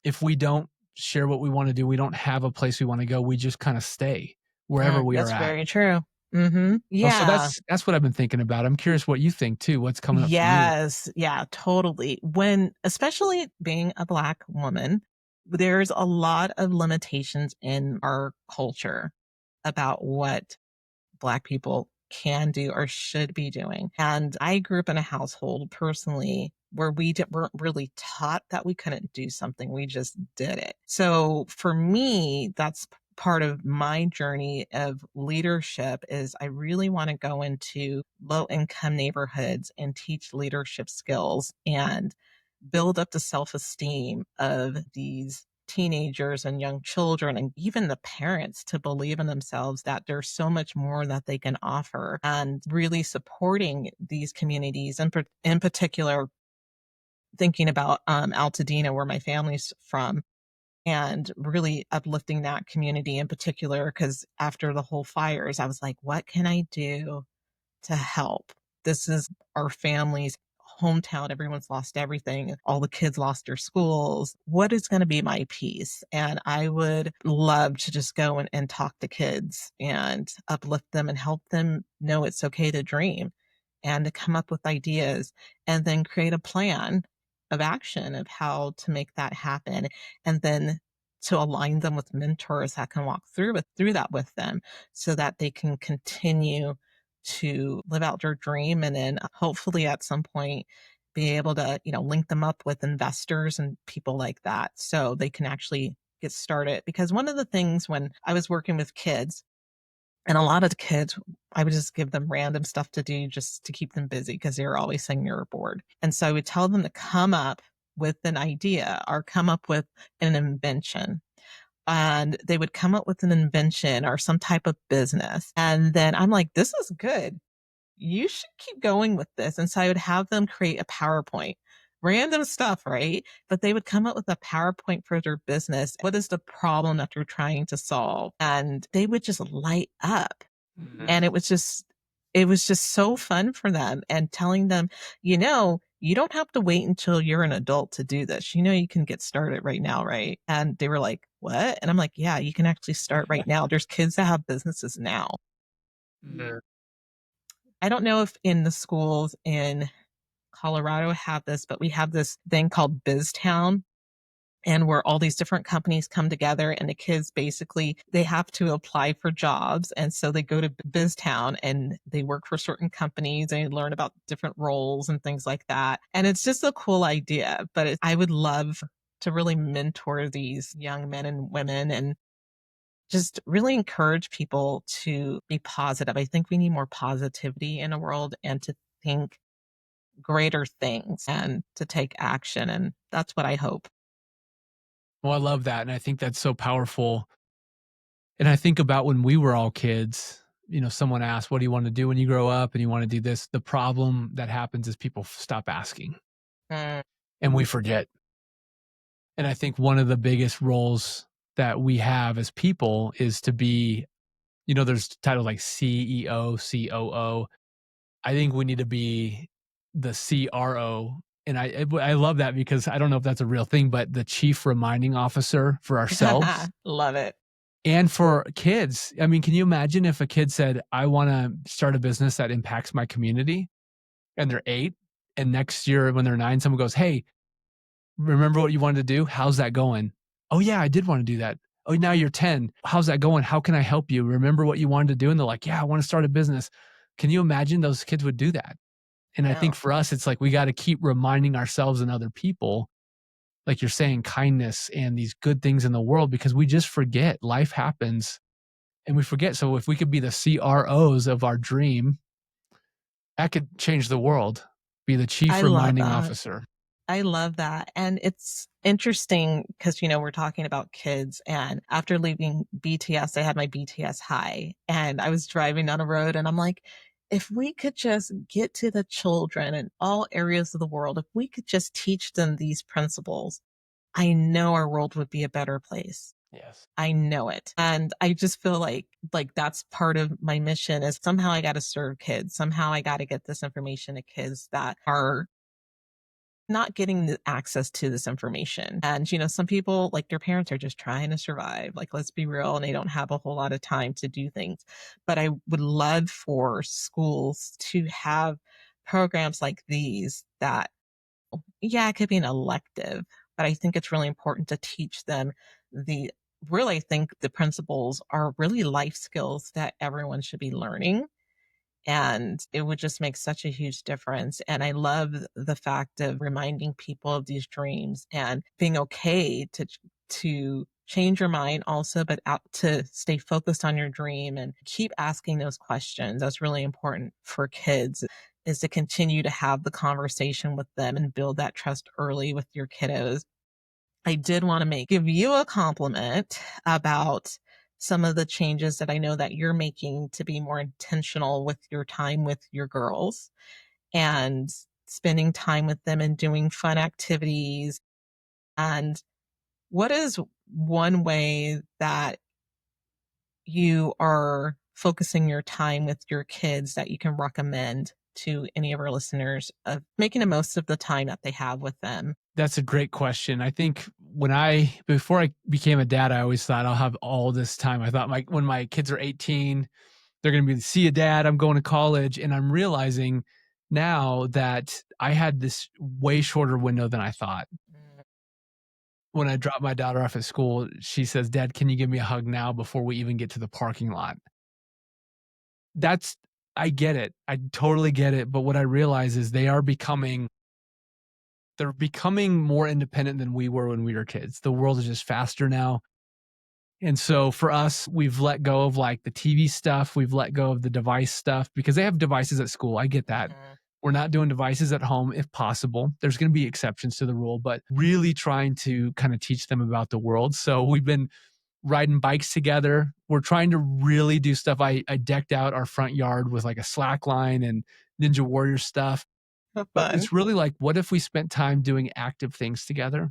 if we don't share what we want to do, we don't have a place we want to go. We just kind of stay wherever we are That's at. very true. Mhm. Oh, so Yeah. that's what I've been thinking about. I'm curious what you think too. What's coming up for you? Yes. Yeah, totally. When especially being a Black woman, there's a lot of limitations in our culture about what Black people can do or should be doing. And I grew up in a household personally where weren't really taught that we couldn't do something. We just did it. So for me, that's part of my journey of leadership is I really want to go into low income neighborhoods and teach leadership skills and build up the self-esteem of these teenagers and young children and even the parents to believe in themselves that there's so much more that they can offer and really supporting these communities and in particular thinking about Altadena where my family's from and really uplifting that community in particular because after the whole fires I was like what can I do to help. This is our family's hometown. Everyone's lost everything. All the kids lost their schools. What is going to be my piece? And I would love to just go and talk to kids and uplift them and help them know it's okay to dream and to come up with ideas and then create a plan of action of how to make that happen. And then to align them with mentors that can walk through that with them so that they can continue to live out their dream and then hopefully at some point be able to, link them up with investors and people like that so they can actually get started. Because one of the things when I was working with kids, and a lot of the kids, I would just give them random stuff to do just to keep them busy because they were always saying they were bored. And so I would tell them to come up with an idea or come up with an invention and they would come up with an invention or some type of business. And then I'm like, this is good. You should keep going with this. And so I would have them create a PowerPoint. Random stuff, right? But they would come up with a PowerPoint for their business. What is the problem that they're trying to solve? And they would just light up. And it was just so fun for them, and telling them, "You don't have to wait until you're an adult to do this. You can get started right now, right?" And they were like, "What?" And I'm like, "Yeah, you can actually start right now. There's kids that have businesses now." Yeah. I don't know if in the schools in Colorado have this, but we have this thing called BizTown, and where all these different companies come together, and the kids basically they have to apply for jobs, and so they go to BizTown and they work for certain companies and learn about different roles and things like that. And it's just a cool idea, but I would love to really mentor these young men and women and just really encourage people to be positive. I think we need more positivity in the world, and to think greater things and to take action, and that's what I hope. Well, I love that, and I think that's so powerful. And I think about when we were all kids, someone asked, "What do you want to do when you grow up?" And you want to do this. The problem that happens is people stop asking Mm. and we forget. And I think one of the biggest roles that we have as people is to be, there's titles like CEO, COO. I think we need to be the CRO. And I love that because I don't know if that's a real thing, but the chief reminding officer for ourselves Love it. and for kids. I mean, can you imagine if a kid said, "I want to start a business that impacts my community," and they're 8, and next year when they're 9, someone goes, "Hey, remember what you wanted to do? How's that going?" "Oh, yeah, I did want to do that." "Oh, now you're 10. How's that going? How can I help you? Remember what you wanted to do?" And they're like, "Yeah, I want to start a business." Can you imagine those kids would do that? And I think No, for us, it's like we got to keep reminding ourselves and other people, like you're saying, kindness and these good things in the world because we just forget. Life happens and we forget. So if we could be the CROs of our dream, that could change the world. Be the chief I love reminding that. officer. I love that. And it's interesting because, we're talking about kids. And after leaving BTS, I had my BTS high, and I was driving down a road and I'm like, if we could just get to the children in all areas of the world, if we could just teach them these principles, I know our world would be a better place. Yes. I know it. And I just feel like that's part of my mission is somehow I got to serve kids. Somehow I got to get this information to kids that are not getting the access to this information. And, some people, like their parents are just trying to survive. Like, let's be real, and they don't have a whole lot of time to do things. But I would love for schools to have programs like these that, yeah, it could be an elective, but I think it's really important to teach them the really, I think the principles are really life skills that everyone should be learning, and it would just make such a huge difference. And I love the fact of reminding people of these dreams and being okay to change your mind also, but out to stay focused on your dream and keep asking those questions. That's really important for kids, is to continue to have the conversation with them and build that trust early with your kiddos. I did want to give you a compliment about some of the changes that I know that you're making to be more intentional with your time with your girls and spending time with them and doing fun activities. And what is one way that you are focusing your time with your kids that you can recommend to any of our listeners of making the most of the time that they have with them? That's a great question. I think before I became a dad, I always thought I'll have all this time. I thought when my kids are 18, they're going to be, "See you, dad. I'm going to college." And I'm realizing now that I had this way shorter window than I thought. Mm. When I drop my daughter off at school, she says, "Dad, can you give me a hug now before we even get to the parking lot?" That's I get it. I totally get it. But what I realize is they're becoming more independent than we were when we were kids. The world is just faster now. And so for us, we've let go of like the TV stuff. We've let go of the device stuff because they have devices at school. I get that. Mhm. We're not doing devices at home if possible. There's going to be exceptions to the rule, but really trying to kind of teach them about the world. So we've been riding bikes together. We're trying to really do stuff. I decked out our front yard with like a slack line and Ninja Warrior stuff. Have But fun. it's really like, what if we spent time doing active things together?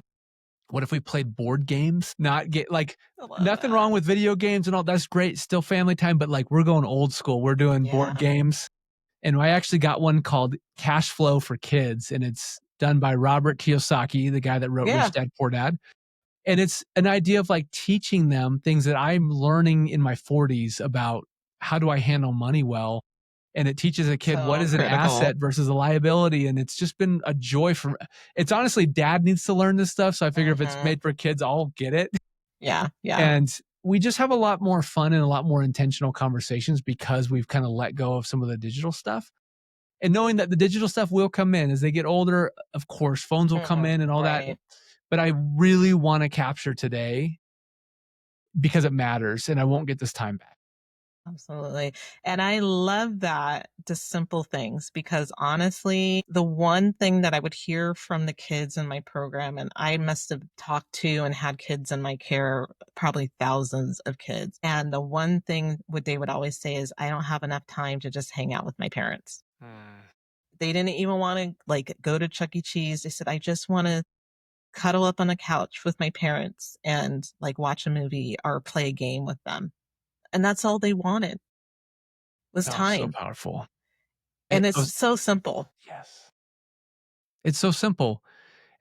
What if we played board games? Not get like I love nothing wrong that. with video games and all. That's great. Still family time, but like we're going old school. We're doing board Yeah. games. And I actually got one called Cash Flow for Kids, and it's done by Robert Kiyosaki, the guy that wrote Rich Yeah. Dad Poor Dad. And it's an idea of like teaching them things that I'm learning in my 40s about how do I handle money well. And it teaches a kid what So is an critical. asset versus a liability. And it's just been a joy for it's honestly dad needs to learn this stuff. So I figure if it's Mhm. made for kids, I'll get it. Yeah, yeah. And we just have a lot more fun and a lot more intentional conversations because we've kind of let go of some of the digital stuff. And knowing that the digital stuff will come in as they get older, of course, phones will come Mhm. in and all that. Right. But I really want to capture today because it matters and I won't get this time back. Absolutely. And I love that, the simple things, because honestly, the one thing that I would hear from the kids in my program, and I must have talked to and had kids in my care, probably thousands of kids. And the one thing what they would always say is, I don't have enough time to just hang out with my parents. Mm. They didn't even want to like go to Chuck E. Cheese. They said, I just want to cuddle up on the couch with my parents and like watch a movie or play a game with them. And that's all they wanted was Oh, so time. powerful. And It it's was, so simple. yes. It's so simple.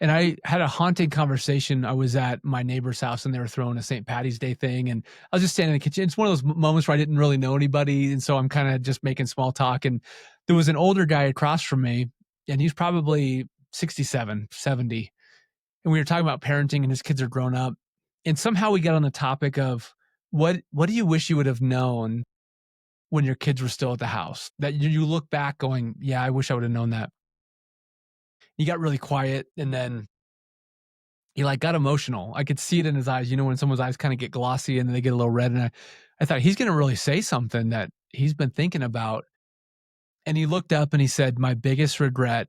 And I had a haunting conversation. I was at my neighbor's house and they were throwing a St. Patty's Day thing. And I was just standing in the kitchen. It's one of those moments where I didn't really know anybody. And so I'm kind of just making small talk. And there was an older guy across from me, and he's probably 67, 70. And we were talking about parenting and his kids are grown up. And somehow we got on the topic of what do you wish you would have known when your kids were still at the house? That you look back going, yeah, I wish I would have known that. He got really quiet and then he like got emotional. I could see it in his eyes. You know, when someone's eyes kind of get glossy and then they get a little red. And I thought he's going to really say something that he's been thinking about. And he looked up and he said, my biggest regret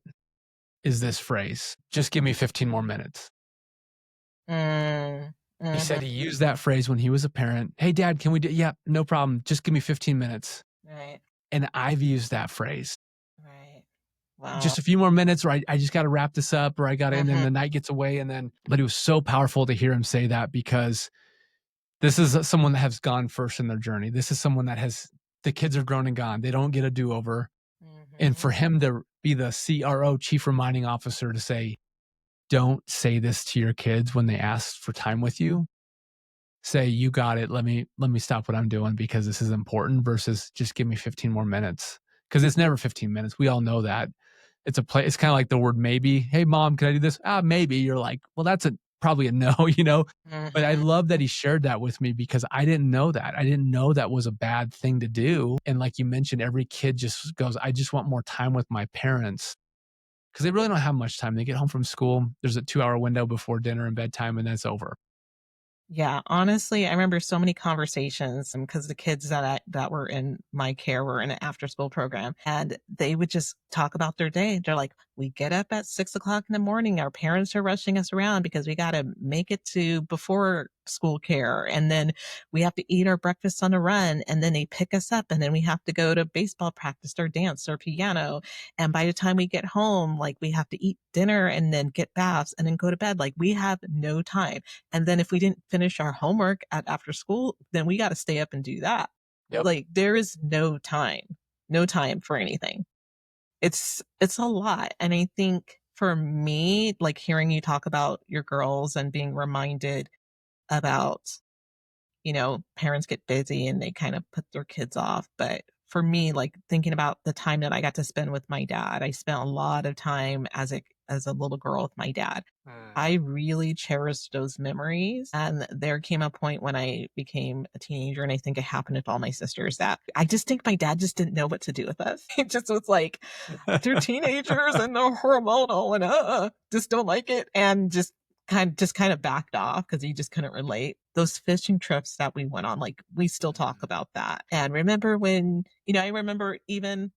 is this phrase, just give me 15 more minutes. Mm, He said mhm, he used that phrase when he was a parent. Hey, dad, can we do? Yeah, no problem. Just give me 15 minutes. right, And I've used that phrase right. Wow. just a few more minutes, or I just got to wrap this up, or I got to, and then Mhm, the night gets away. And then, but it was so powerful to hear him say that because this is someone that has gone first in their journey. This is someone that has, the kids are grown and gone. They don't get a do over. And mhm, for him to be the CRO, chief reminding officer, to say, don't say this to your kids when they ask for time with you. Say, you got it. Let me stop what I'm doing because this is important versus just give me 15 more minutes. Because it's never 15 minutes. We all know that. It's a play. It's kind of like the word maybe. Hey, mom, can I do this? Ah, maybe. You're like, well, that's probably a no, you know? But I mhm. love that he shared that with me because I didn't know that. I didn't know that was a bad thing to do. And like you mentioned, every kid just goes, I just want more time with my parents because they really don't have much time. They get home from school. There's a 2 hour window before dinner and bedtime, and then it's over. Yeah, honestly, I remember so many conversations because the kids that were in my care were in an after school program, and they would just talk about their day. They're like, "We get up at 6 o'clock in the morning. Our parents are rushing us around because we got to make it to before school care, and then we have to eat our breakfast on the run, and then they pick us up, and then we have to go to baseball practice or dance or piano, and by the time we get home, like we have to eat dinner and then get baths and then go to bed. Like we have no time." And then if we didn't finish our homework at after school, then we got to stay up and do that. Yep. Like there is no time for anything. It's a lot. And I think for me, like hearing you talk about your girls and being reminded about, parents get busy and they kind of put their kids off. But for me, like thinking about the time that I got to spend with my dad, I spent a lot of time as a little girl with my dad. Mm. I really cherished those memories. And there came a point when I became a teenager, and I think it happened with all my sisters that I just think my dad just didn't know what to do with us. He just was like, they're teenagers and they're hormonal and just don't like it. And just kind of backed off because he just couldn't relate. Those fishing trips that we went on, like we still talk Mm. about that. And remember when, I remember even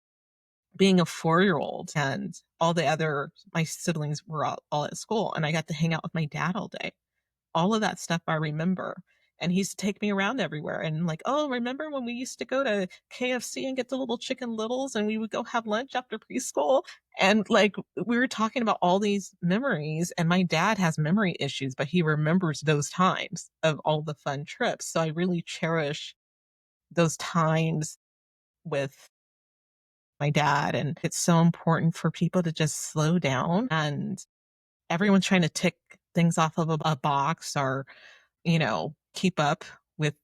being a 4-year-old and all the other my siblings were all at school and I got to hang out with my dad all day. All of that stuff I remember. And he used to take me around everywhere and like, oh, remember when we used to go to KFC and get the little chicken littles and we would go have lunch after preschool? And like we were talking about all these memories, and my dad has memory issues, but he remembers those times of all the fun trips. So I really cherish those times with my dad. And it's so important for people to just slow down, and everyone's trying to tick things off of a box or, keep up with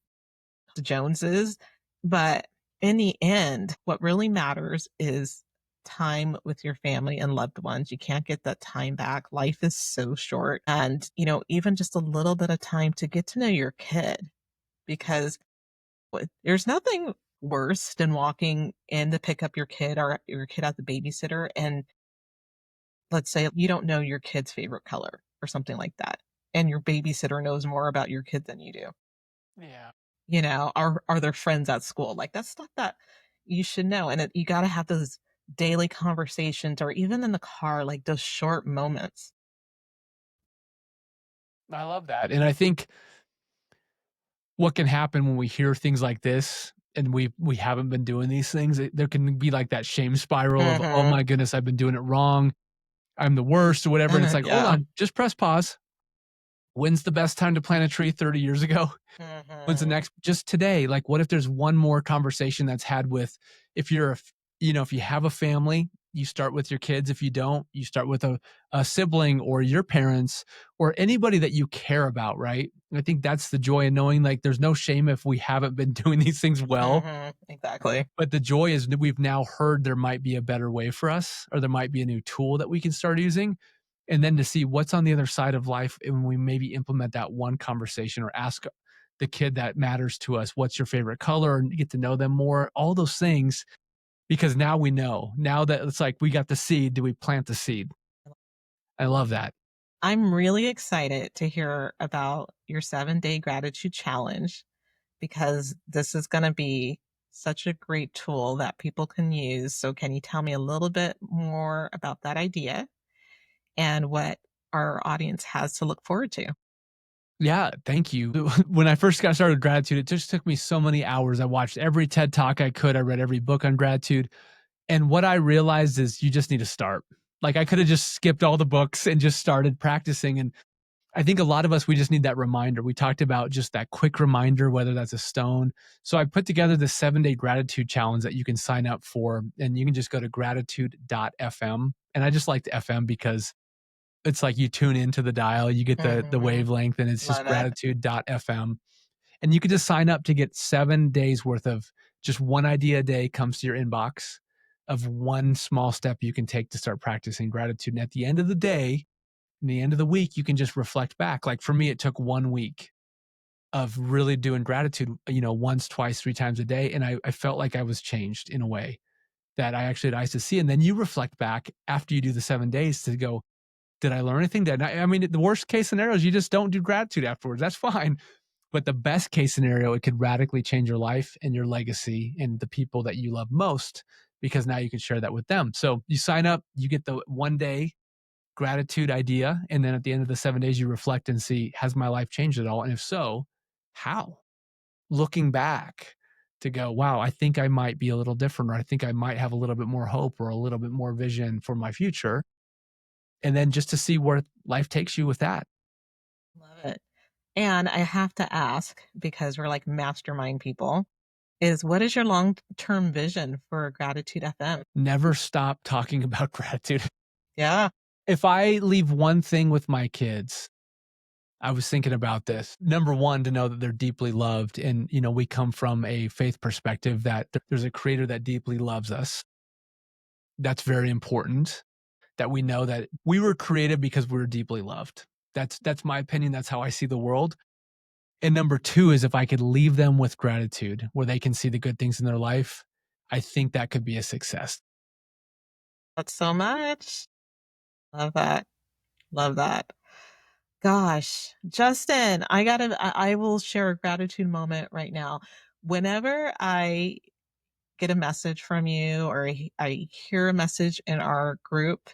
the Joneses. But in the end, what really matters is time with your family and loved ones. You can't get that time back. Life is so short. And, even just a little bit of time to get to know your kid, because there's nothing worse than walking in to pick up your kid or your kid at the babysitter. And let's say you don't know your kid's favorite color or something like that. And your babysitter knows more about your kid than you do. Yeah. Are their friends at school? Like, that's stuff that you should know, and you gotta have those daily conversations or even in the car, like, those short moments. I love that. And I think what can happen when we hear things like this and we haven't been doing these things, there can be like that shame spiral of, oh Mhm. my goodness, I've been doing it wrong. I'm the worst or whatever. And it's like, hold Yeah. on, just press pause. When's the best time to plant a tree 30 years ago? When's the Mhm. next just today? Like, what if there's one more conversation that's had with if you're a if you have a family, you start with your kids. If you don't, you start with a sibling or your parents or anybody that you care about, right? I think that's the joy in knowing like there's no shame if we haven't been doing these things well. Mhm. Exactly. But the joy is that we've now heard there might be a better way for us, or there might be a new tool that we can start using. And then to see what's on the other side of life, and we maybe implement that one conversation or ask the kid that matters to us, what's your favorite color, and get to know them more, all those things, because now we know. Now that it's like we got the seed, do we plant the seed? I love that. I'm really excited to hear about your 7-day gratitude challenge, because this is gonna be such a great tool that people can use. So can you tell me a little bit more about that idea and what our audience has to look forward to? Yeah, thank you. When I first got started with gratitude, it just took me so many hours. I watched every TED talk I could. I read every book on gratitude. And what I realized is you just need to start. Like I could have just skipped all the books and just started practicing. And I think a lot of us, we just need that reminder. We talked about just that quick reminder, whether that's a stone. So I put together the 7-day gratitude challenge that you can sign up for. And you can just go to gratitude.fm. And I just liked FM because it's like you tune into the dial, you get the Mhm. wavelength, and it's just Love it. gratitude.fm. And you could just sign up to get 7 days worth of just one idea a day comes to your inbox of one small step you can take to start practicing gratitude. And at the end of the day, in the end of the week, you can just reflect back. Like for me, it took 1 week of really doing gratitude, once, twice, 3 times a day. And I felt like I was changed in a way that I actually had eyes to see. And then you reflect back after you do the 7 days to go, did I learn anything? I mean, the worst case scenario is you just don't do gratitude afterwards. That's fine. But the best case scenario, it could radically change your life and your legacy and the people that you love most, because now you can share that with them. So you sign up, you get the 1 day gratitude idea. And then at the end of the 7 days, you reflect and see, has my life changed at all? And if so, how? Looking back to go, wow, I think I might be a little different, or I think I might have a little bit more hope or a little bit more vision for my future. And then just to see where life takes you with that. Love it. And I have to ask, because we're like mastermind people, is what is your long-term vision for Gratitude FM? Never stop talking about gratitude. Yeah. If I leave one thing with my kids, I was thinking about this. Number one, to know that they're deeply loved. And, we come from a faith perspective that there's a creator that deeply loves us. That's very important that we know that we were created because we were deeply loved. That's my opinion. That's how I see the world. And number two is if I could leave them with gratitude where they can see the good things in their life, I think that could be a success. That's so much. Love that. Love that. Gosh, Justin, I will share a gratitude moment right now. Whenever I get a message from you or I hear a message in our group,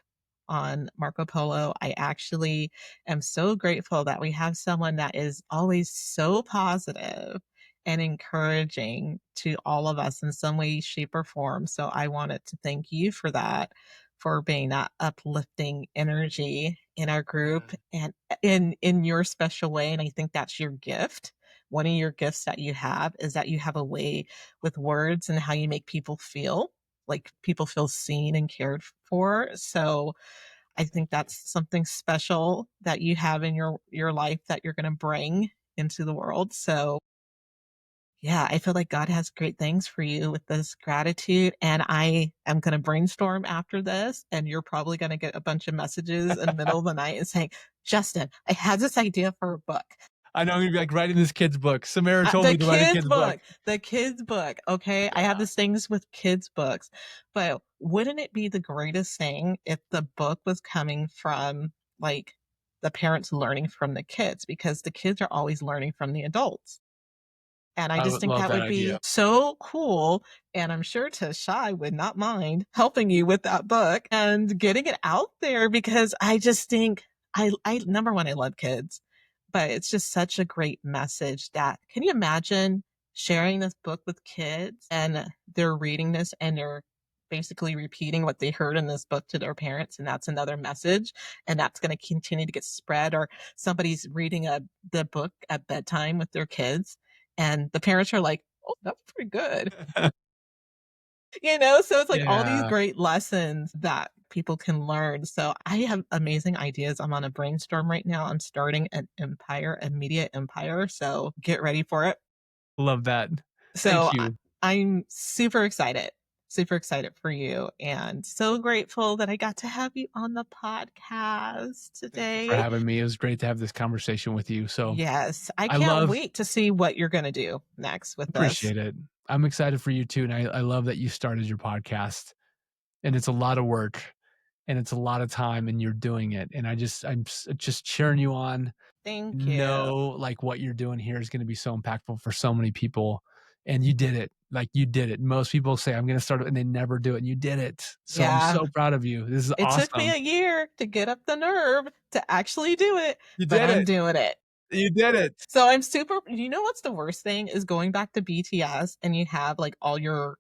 on Marco Polo. I actually am so grateful that we have someone that is always so positive and encouraging to all of us in some way, shape, or form. So I wanted to thank you for that, for being that uplifting energy in our group Yeah. and in your special way. And I think that's your gift. One of your gifts that you have is that you have a way with words and how you make people feel, like people feel seen and cared for. So I Thank think you. that's something special that you have in your life that you're going to bring into the world. So yeah, I feel like God has great things for you with this gratitude. And I am going to brainstorm after this. And you're probably going to get a bunch of messages in the middle of the night and saying, Justin, I had this idea for a book. I know I'm gonna be like writing this kid's book. Samara told The me to write a kids kid's book. book, the kids book, okay? I have Yeah. these things with kids books, but wouldn't it be the greatest thing if the book was coming from, like, the parents learning from the kids because the kids are always learning from the adults. And I I just would think love that that would idea. be so cool, and I'm sure Tashai would not mind helping you with that book and getting it out there because I just think I number 1, I love kids, but it's just such a great message that can you imagine sharing this book with kids and they're reading this and they're basically repeating what they heard in this book to their parents, and that's another message, and that's gonna continue to get spread, or somebody's reading the book at bedtime with their kids, and the parents are like, "Oh, that's pretty good." So it's like all these Yeah. great lessons that people can learn. So I have amazing ideas. I'm on a brainstorm right now. I'm starting an empire, a media empire. So get ready for it. Love that. So Thank you. I'm super excited for you, and so grateful that I got to have you on the podcast Thank you for today. having me. It was great to have this conversation with you. So Yes, I I can't love wait to see what you're going to do next with this. appreciate it. I'm excited for you too. And I love that you started your podcast and it's a lot of work and it's a lot of time and you're doing it. And just cheering you on. Thank you. Know like what you're doing here is going to be so impactful for so many people. And you did it. Like you did it. Most people say, I'm going to start it and they never do it. And you did it. So I'm Yeah. so proud of you. This is It took me awesome. a year to get up the nerve to actually do it, You but did I'm it. doing it. You did it. So I'm super you know what's the worst thing is going back to BTS and you have, like, all your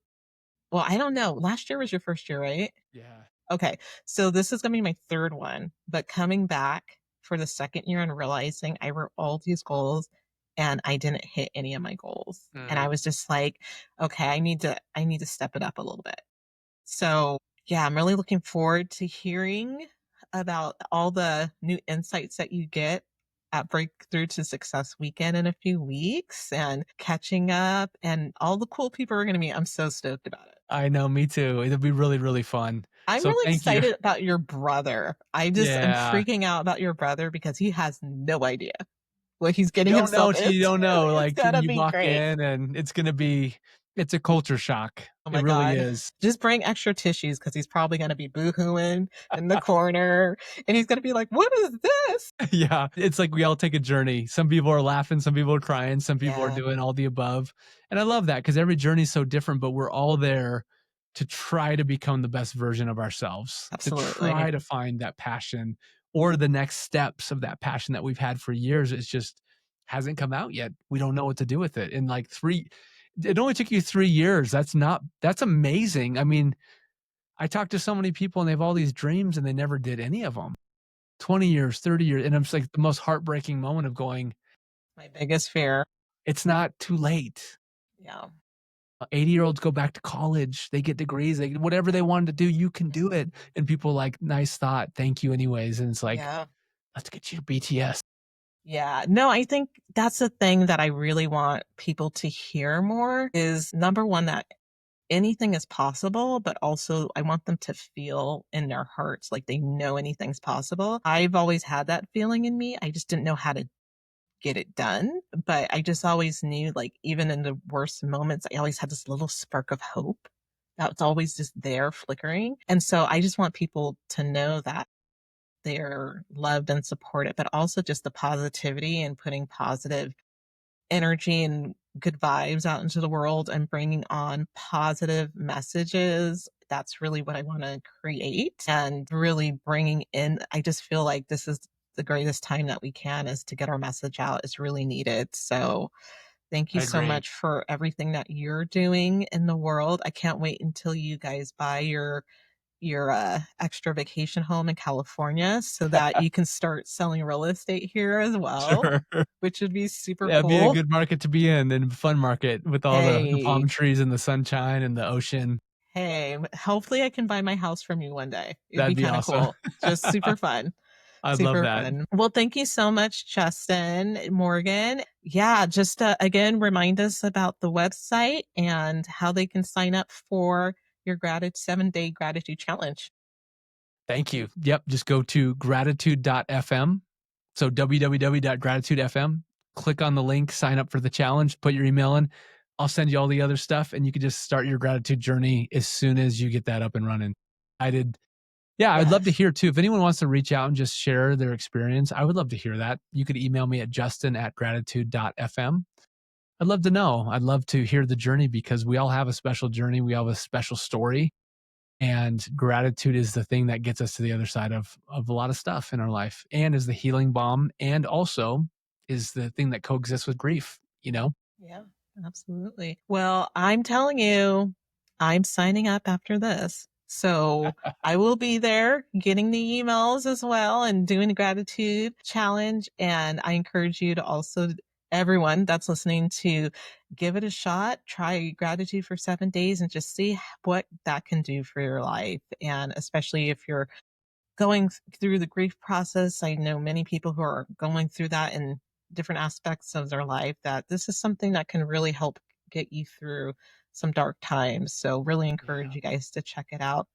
well, I don't know, last year was your 1st year, right? Yeah. Okay, so this is gonna be my 3rd one, but coming back for the 2nd year and realizing I wrote all these goals and I didn't hit any of my goals, and I Mm. was just like, "Okay, I need to step it up a little bit." So, yeah, I'm really looking forward to hearing about all the new insights that you get at Breakthrough to Success weekend in a few weeks and catching up and all the cool people we're going to meet. I'm so stoked about it. I know, me too. It'll be really, really fun. I'm So really thank you. excited about your brother. I'm Yeah. freaking out about your brother because he has no idea what he's You getting don't know himself till you into. don't know. It's Like going to you be walk great. in and it's a culture shock. Oh It my really god. is. Just bring extra tissues because he's probably gonna be boohooing in the corner, and he's gonna be like, "What is this?" Yeah. It's like we all take a journey. Some people are laughing, some people are crying, some people are Yeah, doing all the above. And I love that because every journey is so different, but we're all there to try to become the best version of ourselves, to absolutely. try to find that passion or the next steps of that passion that we've had for years. It's just hasn't come out yet. We don't know what to do with it. In like it only took you 3 years. That's amazing. I mean, I talk to so many people and they have all these dreams and they never did any of them. 20 years, 30 years, and it's like the most heartbreaking moment of going, My biggest fear. "It's not too late." Yeah. 80-year-olds go back to college, they get degrees, they whatever they wanted to do, you can do it, Mhm. and people like, "Nice thought, thank you anyways," and it's like, Yeah. "Let's get you to BTS." Yeah. No, I think that's the thing that I really want people to hear more is number 1, that anything is possible, but also I want them to feel in their hearts like they know anything's possible. I've always had that feeling in me. I just didn't know how to get it done. But I just always knew, like, even in the worst moments, I always had this little spark of hope that was always just there flickering. And so I just want people to know that they're loved and supported, but also just the positivity and putting positive energy and good vibes out into the world and bringing on positive messages that's really what I want to create, and really bringing in, I just feel like this is the greatest time that we can is to get our message out. It's really needed. So thank you I so agree. much for everything that you're doing in the world. I can't wait until you guys buy your extra vacation home in California so that you can start selling real estate here as well, Sure. which would be super Yeah, it'd be a cool. good market to be in and fun market with all the Hey, palm trees and the sunshine and the ocean. hey, hopefully I can buy my house from you one day. It'd be That'd be kind of awesome. cool. Just super fun. I'd love Super that. fun. Well, thank you so much, Justin, Morgan. Yeah, just again, remind us about the website and how they can sign up for your gratitude 7-day gratitude challenge. Thank you. Yep. Just go to gratitude.fm. So www.gratitude.fm. Click on the link, sign up for the challenge, put your email in. I'll send you all the other stuff and you can just start your gratitude journey as soon as you get that up and running. I did. Yeah, I'd love to Yes. hear too. If anyone wants to reach out and just share their experience, I would love to hear that. You could email me at justin@gratitude.fm. I'd love to know. I'd love to hear the journey because we all have a special journey. We all have a special story. And gratitude is the thing that gets us to the other side of a lot of stuff in our life and is the healing balm and also is the thing that coexists with grief, you know? Yeah, absolutely. Well, I'm telling you, I'm signing up after this. So I will be there getting the emails as well and doing the gratitude challenge. And I encourage you to also, everyone that's listening, to give it a shot. Try gratitude for 7 days and just see what that can do for your life. And especially if you're going through the grief process. I know many people who are going through that in different aspects of their life, that this is something that can really help get you through some dark times. So really encourage Yeah. you guys to check it out.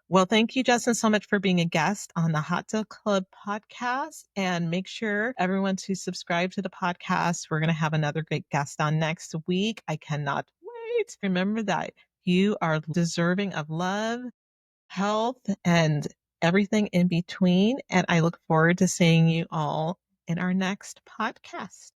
Well, thank you, Justin, so much for being a guest on the Hot Dog Club podcast. And make sure everyone to subscribe to the podcast. We're going to have another great guest on next week. I cannot wait. Remember that you are deserving of love, health, and everything in between. And I look forward to seeing you all in our next podcast.